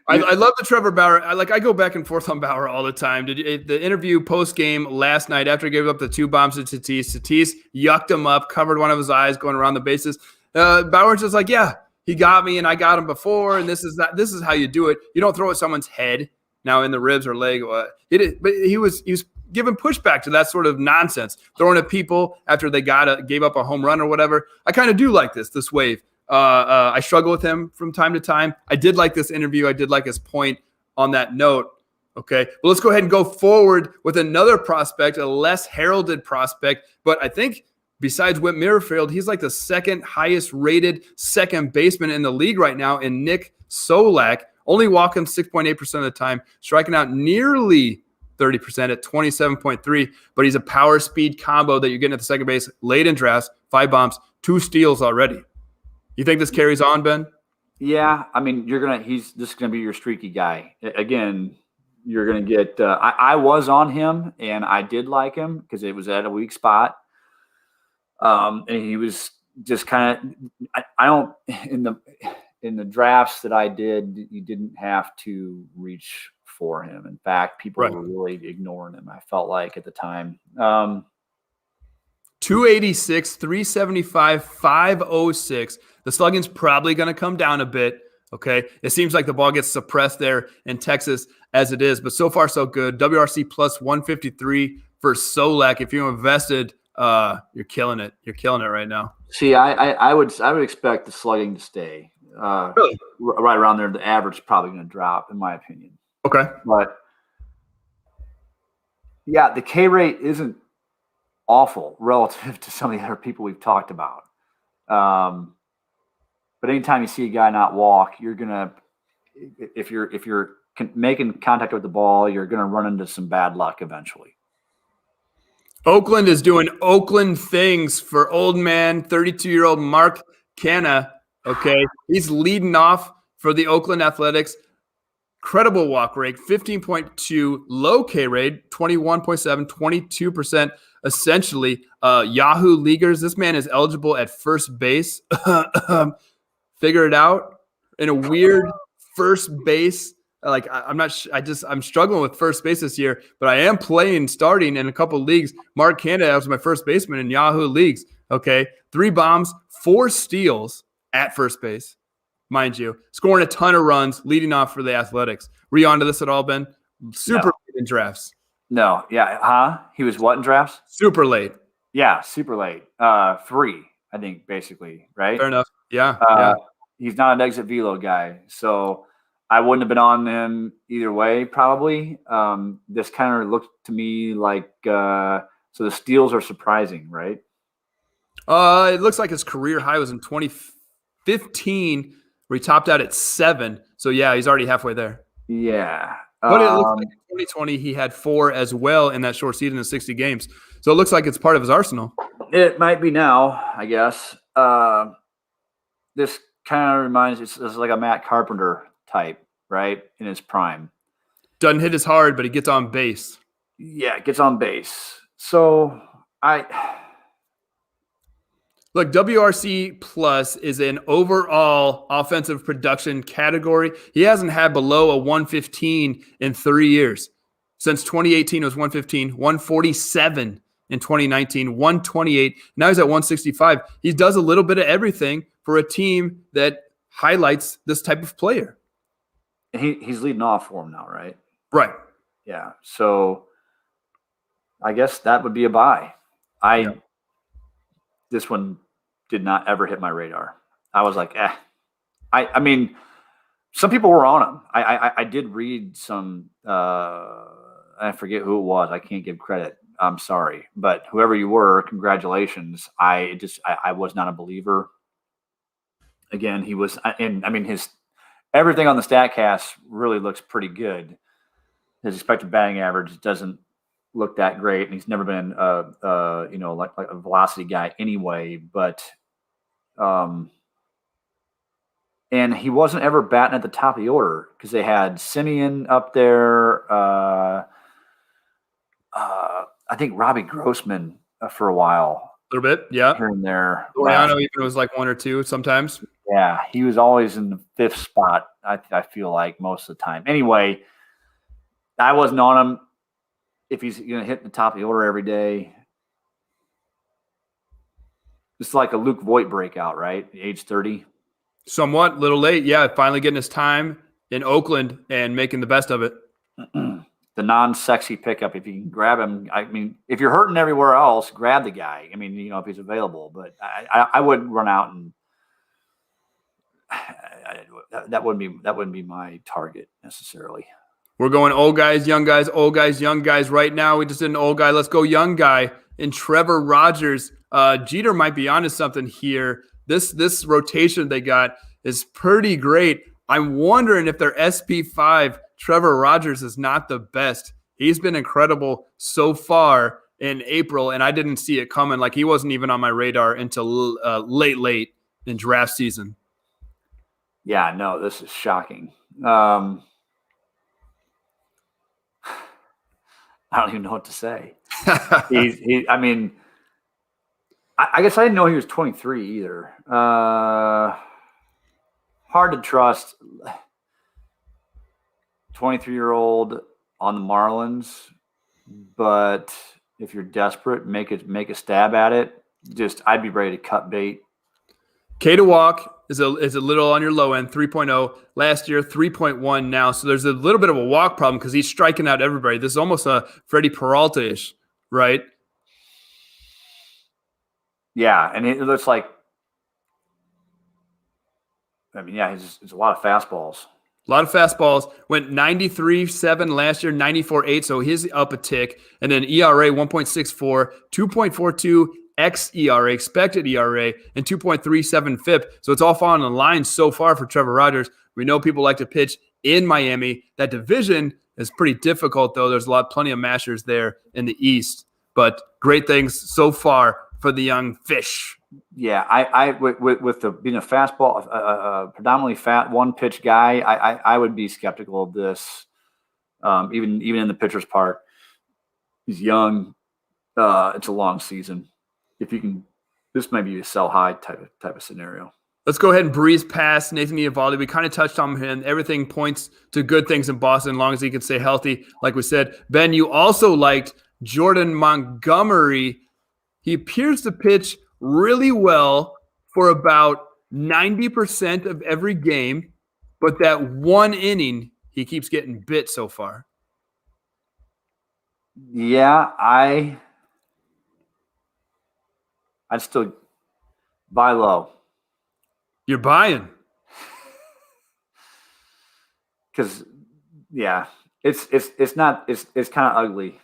I love the Trevor Bauer. I go back and forth on Bauer all the time. The interview post game last night after he gave up the 2 bombs to Tatis. Tatis yucked him up, covered one of his eyes, going around the bases. Bauer's just like, yeah. He got me, and I got him before, and this is how you do it. You don't throw at someone's head now in the ribs or leg. But he was giving pushback to that sort of nonsense, throwing at people after they gave up a home run or whatever. I kind of do like this wave. I struggle with him from time to time. I did like this interview. I did like his point on that note. Okay, well, let's go ahead and go forward with another prospect, a less heralded prospect. But I think besides Whit Merrifield, he's like the second highest rated second baseman in the league right now in Nick Solak, only walking 6.8% of the time, striking out nearly 30% at 27.3. But he's a power speed combo that you're getting at the second base late in drafts, 5 bombs, 2 steals already. You think this carries on, Ben? Yeah, I mean, he's just gonna be your streaky guy again. You're gonna get. I was on him, and I did like him because it was at a weak spot. And he was just kind of. I don't in the drafts that I did. You didn't have to reach for him. In fact, people were really ignoring him. I felt like at the time. 286, 375, 506. The slugging's probably going to come down a bit. Okay. It seems like the ball gets suppressed there in Texas as it is, but so far so good. WRC plus 153 for Solak. If you invested, you're killing it. You're killing it right now. See, I would expect the slugging to stay Really? right around there. The average is probably going to drop, in my opinion. Okay. But yeah, the K rate isn't awful relative to some of the other people we've talked about. But anytime you see a guy not walk, you're gonna, if you're making contact with the ball, you're gonna run into some bad luck eventually. Oakland is doing Oakland things for old man, 32-year-old Mark Canha. Okay, he's leading off for the Oakland Athletics. Incredible walk rate, 15.2, low K rate, 21.7, 22%. Essentially, Yahoo Leaguers. This man is eligible at first base. Figure it out in a weird first base. Like I'm struggling with first base this year, but I am starting in a couple of leagues. Mark Canha was my first baseman in Yahoo leagues. Okay, 3 bombs, 4 steals at first base, mind you, scoring a ton of runs, leading off for the Athletics. Were you onto this at all, Ben? Super late in drafts. No, yeah, He was what in drafts? Super late. Yeah, super late. 3, I think, basically, right? Fair enough. Yeah. He's not an exit velo guy, so I wouldn't have been on him either way, probably. This kind of looked to me like so the steals are surprising, right? It looks like his career high was in 2015, where he topped out at 7. So yeah, he's already halfway there. Yeah. But it looks like in 2020 he had 4 as well in that short season of 60 games. So it looks like it's part of his arsenal. It might be now, I guess. This kind of reminds it's like a Matt Carpenter type, right? In his prime. Doesn't hit as hard, but he gets on base. Yeah, gets on base. So look, WRC plus is an overall offensive production category. He hasn't had below a 115 in 3 years. Since 2018, it was 115, 147 in 2019, 128. Now he's at 165. He does a little bit of everything for a team that highlights this type of player. He's leading off for him now, right? Right. Yeah. So I guess that would be a buy. This one did not ever hit my radar. I was like, I mean, some people were on him. I did read some. I forget who it was. I can't give credit. I'm sorry, but whoever you were, congratulations. I was not a believer. Again, he was, and I mean his everything on the StatCast really looks pretty good. His expected batting average doesn't look that great, and he's never been like a velocity guy anyway. But and he wasn't ever batting at the top of the order because they had Simeon up there. I think Robbie Grossman for a while. A little bit, yeah. Here and there. Laureano even was like 1 or 2 sometimes. Yeah, he was always in the 5th spot, I feel like, most of the time. Anyway, I wasn't on him. If he's going to hit the top of the order every day, it's like a Luke Voigt breakout, right? Age 30. Somewhat, little late. Yeah, finally getting his time in Oakland and making the best of it. The non-sexy pickup, if you can grab him. I mean, if you're hurting everywhere else, grab the guy. I mean, if he's available. But I wouldn't run out and that wouldn't be my target necessarily. We're going old guys, young guys, old guys, young guys. Right now, we just did an old guy. Let's go young guy. And Trevor Rogers. Jeter might be onto something here. This rotation they got is pretty great. I'm wondering if their SP5, Trevor Rogers, is not the best. He's been incredible so far in April, and I didn't see it coming. Like, he wasn't even on my radar until late in draft season. Yeah, no, this is shocking. I don't even know what to say. I mean, I guess I didn't know he was 23 either. Hard to trust 23-year-old on the Marlins, but if you're desperate, make a stab at it. I'd be ready to cut bait. K to walk is a little on your low end, 3.0. Last year, 3.1 now. So there's a little bit of a walk problem because he's striking out everybody. This is almost a Freddie Peralta-ish, right? Yeah, and it looks like, I mean, yeah, it's a lot of fastballs. A lot of fastballs. Went 93.7 last year, 94.8, so he's up a tick. And then ERA 1.64, 2.42 xERA, expected ERA, and 2.37 FIP. So it's all falling in line so far for Trevor Rogers. We know people like to pitch in Miami. That division is pretty difficult, though. There's plenty of mashers there in the East. But great things so far for the young fish. Yeah, I with being a fastball, predominantly fat one pitch guy, I would be skeptical of this. Even in the pitcher's park, he's young. It's a long season. If you can, this may be a sell high type of scenario. Let's go ahead and breeze past Nathan Eovaldi. We kind of touched on him. Everything points to good things in Boston as long as he can stay healthy. Like we said, Ben, you also liked Jordan Montgomery. He appears to pitch really well for about 90% of every game, but that one inning, he keeps getting bit so far. Yeah, I'd still buy low. You're buying. Because, yeah, it's kind of ugly.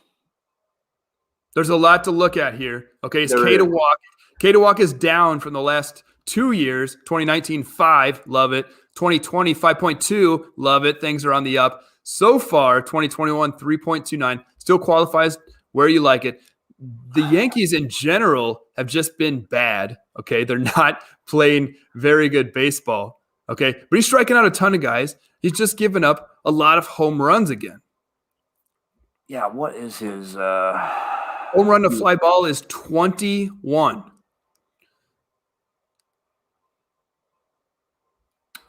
There's a lot to look at here. Okay, it's There K to is. walk. K to walk is down from the last 2 years. 2019, 5, love it. 2020, 5.2, love it. Things are on the up. So far, 2021, 3.29. Still qualifies where you like it. The Yankees in general have just been bad. Okay, they're not playing very good baseball. Okay, but he's striking out a ton of guys. He's just given up a lot of home runs again. Yeah, what is his home run to fly ball is 21.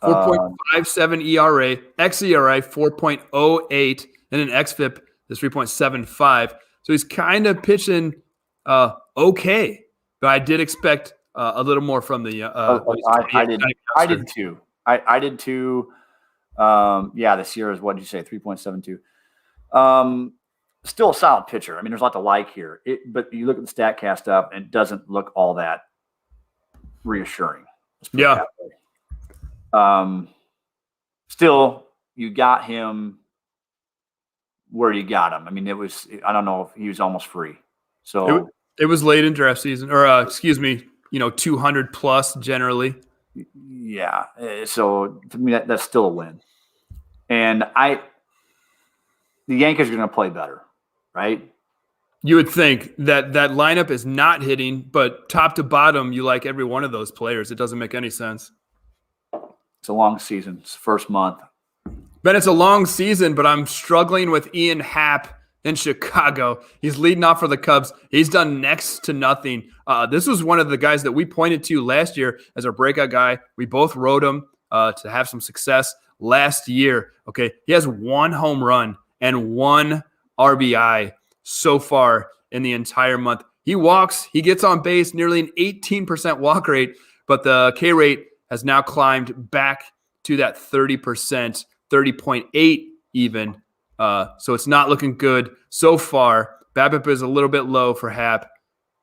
4.57 ERA, xERA 4.08, and an xFIP is 3.75. So he's kind of pitching okay, but I did expect a little more from the. I did too. I did too. Yeah, this year is, what did you say, 3.72. Still a solid pitcher. I mean, there's a lot to like here. But you look at the StatCast up, and it doesn't look all that reassuring. Yeah. Still, you got him where you got him. I mean, I don't know if he was almost free. So it was late in draft season, or 200 plus generally. Yeah. So to me, that's still a win. And the Yankees are going to play better, right? You would think that lineup is not hitting, but top to bottom, you like every one of those players. It doesn't make any sense. It's a long season. It's the first month. Ben, it's a long season, but I'm struggling with Ian Happ in Chicago. He's leading off for the Cubs. He's done next to nothing. This was one of the guys that we pointed to last year as our breakout guy. We both wrote him to have some success last year. Okay, he has 1 home run and 1 RBI so far in the entire month. He walks. He gets on base, nearly an 18% walk rate, but the K rate has now climbed back to that 30%, 30.8 even. So it's not looking good so far. BABIP is a little bit low for Happ.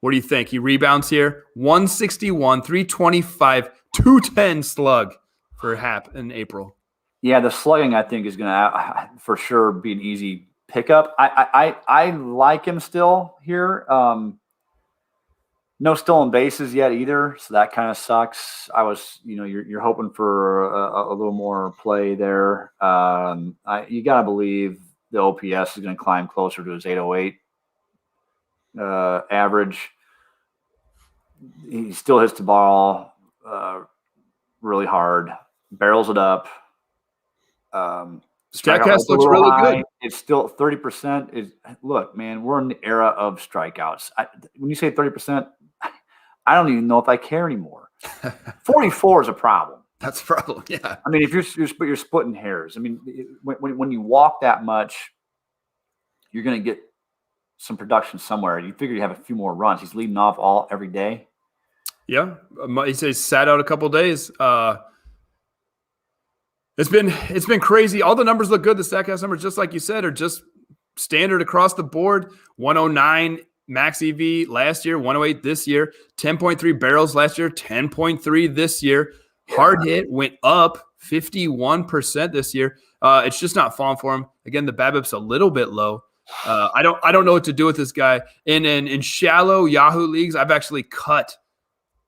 What do you think? He rebounds here. 161, 325, 210 slug for Happ in April. Yeah, the slugging I think is going to for sure be an easy pickup. I like him still here. No stolen bases yet either, so that kind of sucks. I was, you're hoping for a little more play there. You got to believe the OPS is going to climb closer to his 808 average. He still hits the ball really hard, barrels it up. Statcast looks really good. It's still 30%. Look, man, we're in the era of strikeouts. When you say 30%, I don't even know if I care anymore. 44 is a problem. That's a problem. Yeah. I mean, if you're splitting hairs. I mean, when you walk that much, you're going to get some production somewhere. You figure you have a few more runs. He's leading off every day. Yeah, he says sat out a couple of days. It's been crazy. All the numbers look good. The Statcast numbers, just like you said, are just standard across the board. 109 max EV last year, 108 this year, 10.3 barrels last year, 10.3 this year. Hard hit went up 51% this year. It's just not falling for him. Again, the BABIP's a little bit low. I don't know what to do with this guy. And in shallow Yahoo leagues, I've actually cut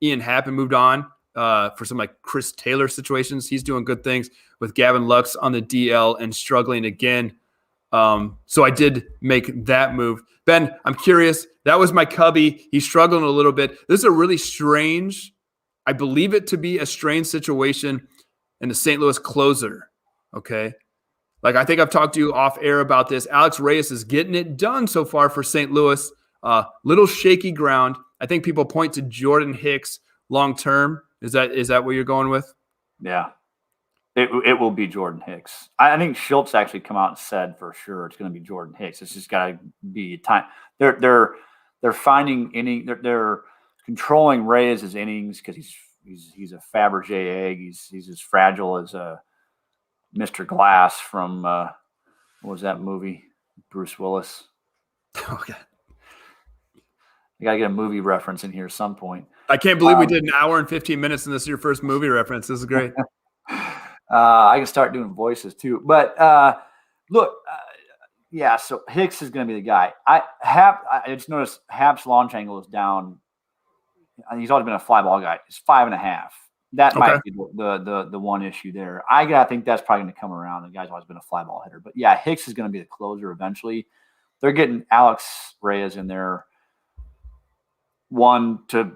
Ian Happ and moved on for some like Chris Taylor situations. He's doing good things with Gavin Lux on the DL and struggling again. So I did make that move. Ben, I'm curious. That was my cubby. He's struggling a little bit. This is a really strange, I believe it to be a strange situation in the St. Louis closer. Okay. Like I think I've talked to you off air about this. Alex Reyes is getting it done so far for St. Louis. Little shaky ground. I think people point to Jordan Hicks long term. Is that what you're going with? Yeah. It will be Jordan Hicks. I think Schultz actually come out and said for sure it's going to be Jordan Hicks. It's just got to be time. They're finding they're controlling Reyes' innings because he's a Fabergé egg. He's as fragile as a Mr. Glass from what was that movie? Bruce Willis. Okay. I got to get a movie reference in here at some point. I can't believe we did an hour and 15 minutes and this is your first movie reference. This is great. I can start doing voices too. But look, yeah, so Hicks is going to be the guy. I just noticed Happ's launch angle is down. He's always been a fly ball guy. It's 5.5. That might be the one issue there. I think that's probably going to come around. The guy's always been a fly ball hitter. But yeah, Hicks is going to be the closer eventually. They're getting Alex Reyes in there. One, to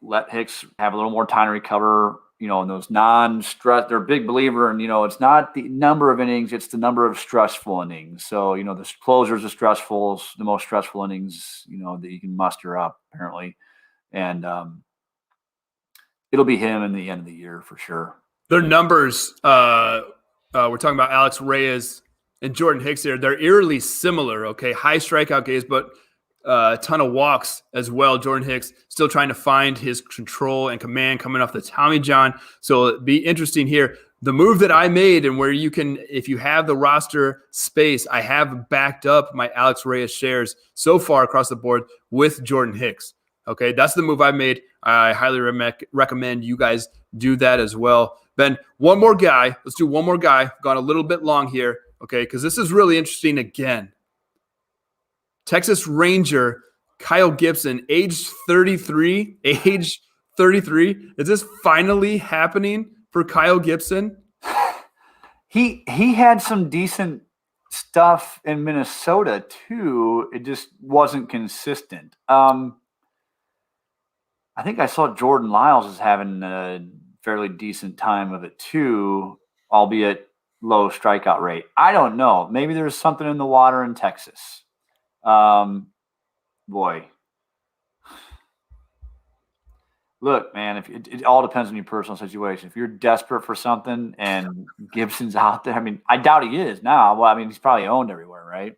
let Hicks have a little more time to recover, in those non-stress. They're a big believer in, it's not the number of innings, it's the number of stressful innings. So, the closers are the most stressful innings, that you can muster up, apparently. And it'll be him in the end of the year for sure. Their numbers, we're talking about Alex Reyes and Jordan Hicks here. They're eerily similar, okay? High strikeout gaze, but a ton of walks as well. Jordan Hicks still trying to find his control and command coming off the Tommy John. So it'd be interesting here. The move that I made and where you can, if you have the roster space, I have backed up my Alex Reyes shares so far across the board with Jordan Hicks. Okay, that's the move I made. I highly recommend you guys do that as well. Ben, one more guy. Let's do one more guy. Gone a little bit long here, okay, because this is really interesting again. Texas Ranger Kyle Gibson, age 33. Is this finally happening for Kyle Gibson? He had some decent stuff in Minnesota too. It just wasn't consistent. I think I saw Jordan Lyles is having a fairly decent time of it too, albeit low strikeout rate. I don't know. Maybe there's something in the water in Texas. Boy, look, man, if it all depends on your personal situation. If you're desperate for something and Gibson's out there, I mean, I doubt he is now. Well, I mean, he's probably owned everywhere, right?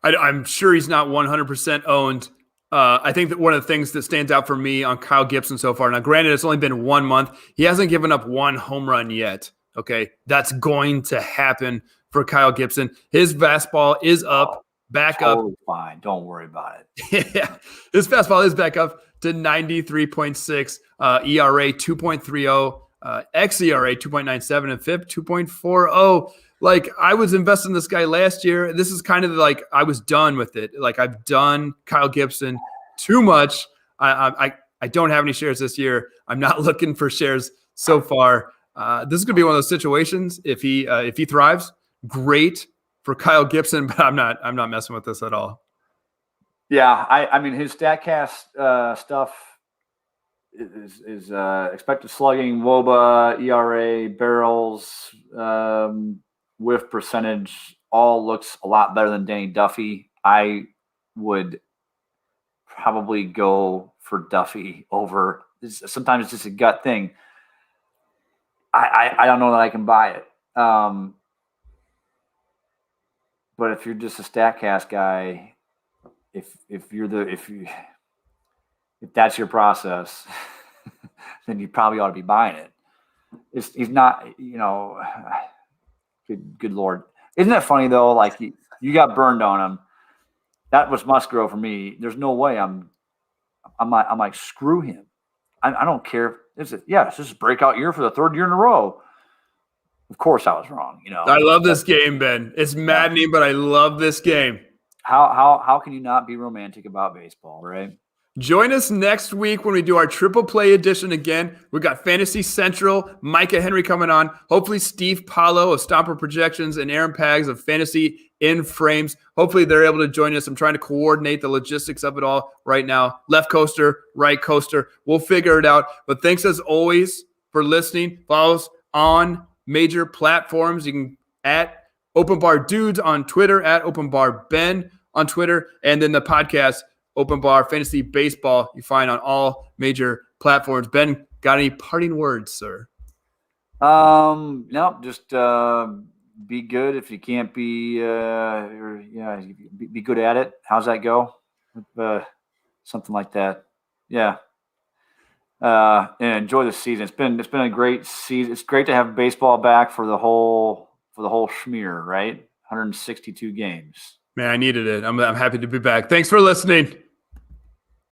I'm sure he's not 100% owned. I think that one of the things that stands out for me on Kyle Gibson so far, now granted, it's only been 1 month. He hasn't given up one home run yet. Okay. That's going to happen for Kyle Gibson. His fastball is up. Back up. Fine. Don't worry about it. Yeah. His fastball is back up to 93.6, ERA 2.30, xERA 2.97 and FIP 2.40. Like, I was investing in this guy last year. This is kind of like I was done with it. Like, I've done Kyle Gibson too much. I don't have any shares this year. I'm not looking for shares so far. This is going to be one of those situations. If he thrives, great for Kyle Gibson, but I'm not messing with this at all. Yeah, I mean, his StatCast stuff is expected slugging, WOBA, ERA, barrels, whiff percentage, all looks a lot better than Danny Duffy. I would probably go for Duffy over. Sometimes it's just a gut thing. I don't know that I can buy it. But if you're just a StatCast guy, if that's your process, then you probably ought to be buying it. He's not, good Lord. Isn't that funny though? Like you got burned on him. That was Musgrove for me. There's no way I'm like, screw him. I don't care. This is a breakout year for the third year in a row. Of course I was wrong. I love this game, Ben. It's maddening, but I love this game. How can you not be romantic about baseball, right? Join us next week when we do our triple play edition again. We got Fantasy Central, Micah Henry coming on. Hopefully Steve Paulo of Stomper Projections and Aaron Pags of Fantasy in Frames. Hopefully they're able to join us. I'm trying to coordinate the logistics of it all right now. Left coaster, right coaster. We'll figure it out. But thanks as always for listening. Follow us on major platforms. You can at Open Bar Dudes on Twitter, at Open Bar Ben on Twitter, and then the podcast Open Bar Fantasy Baseball you find on all major platforms. Ben, got any parting words, sir? No, just be good. If you can't be, be good at it. How's that go? Something like that. Yeah. And enjoy the season. It's been a great season. It's great to have baseball back for the whole schmear, right? 162 games. Man, I needed it. I'm happy to be back. Thanks for listening.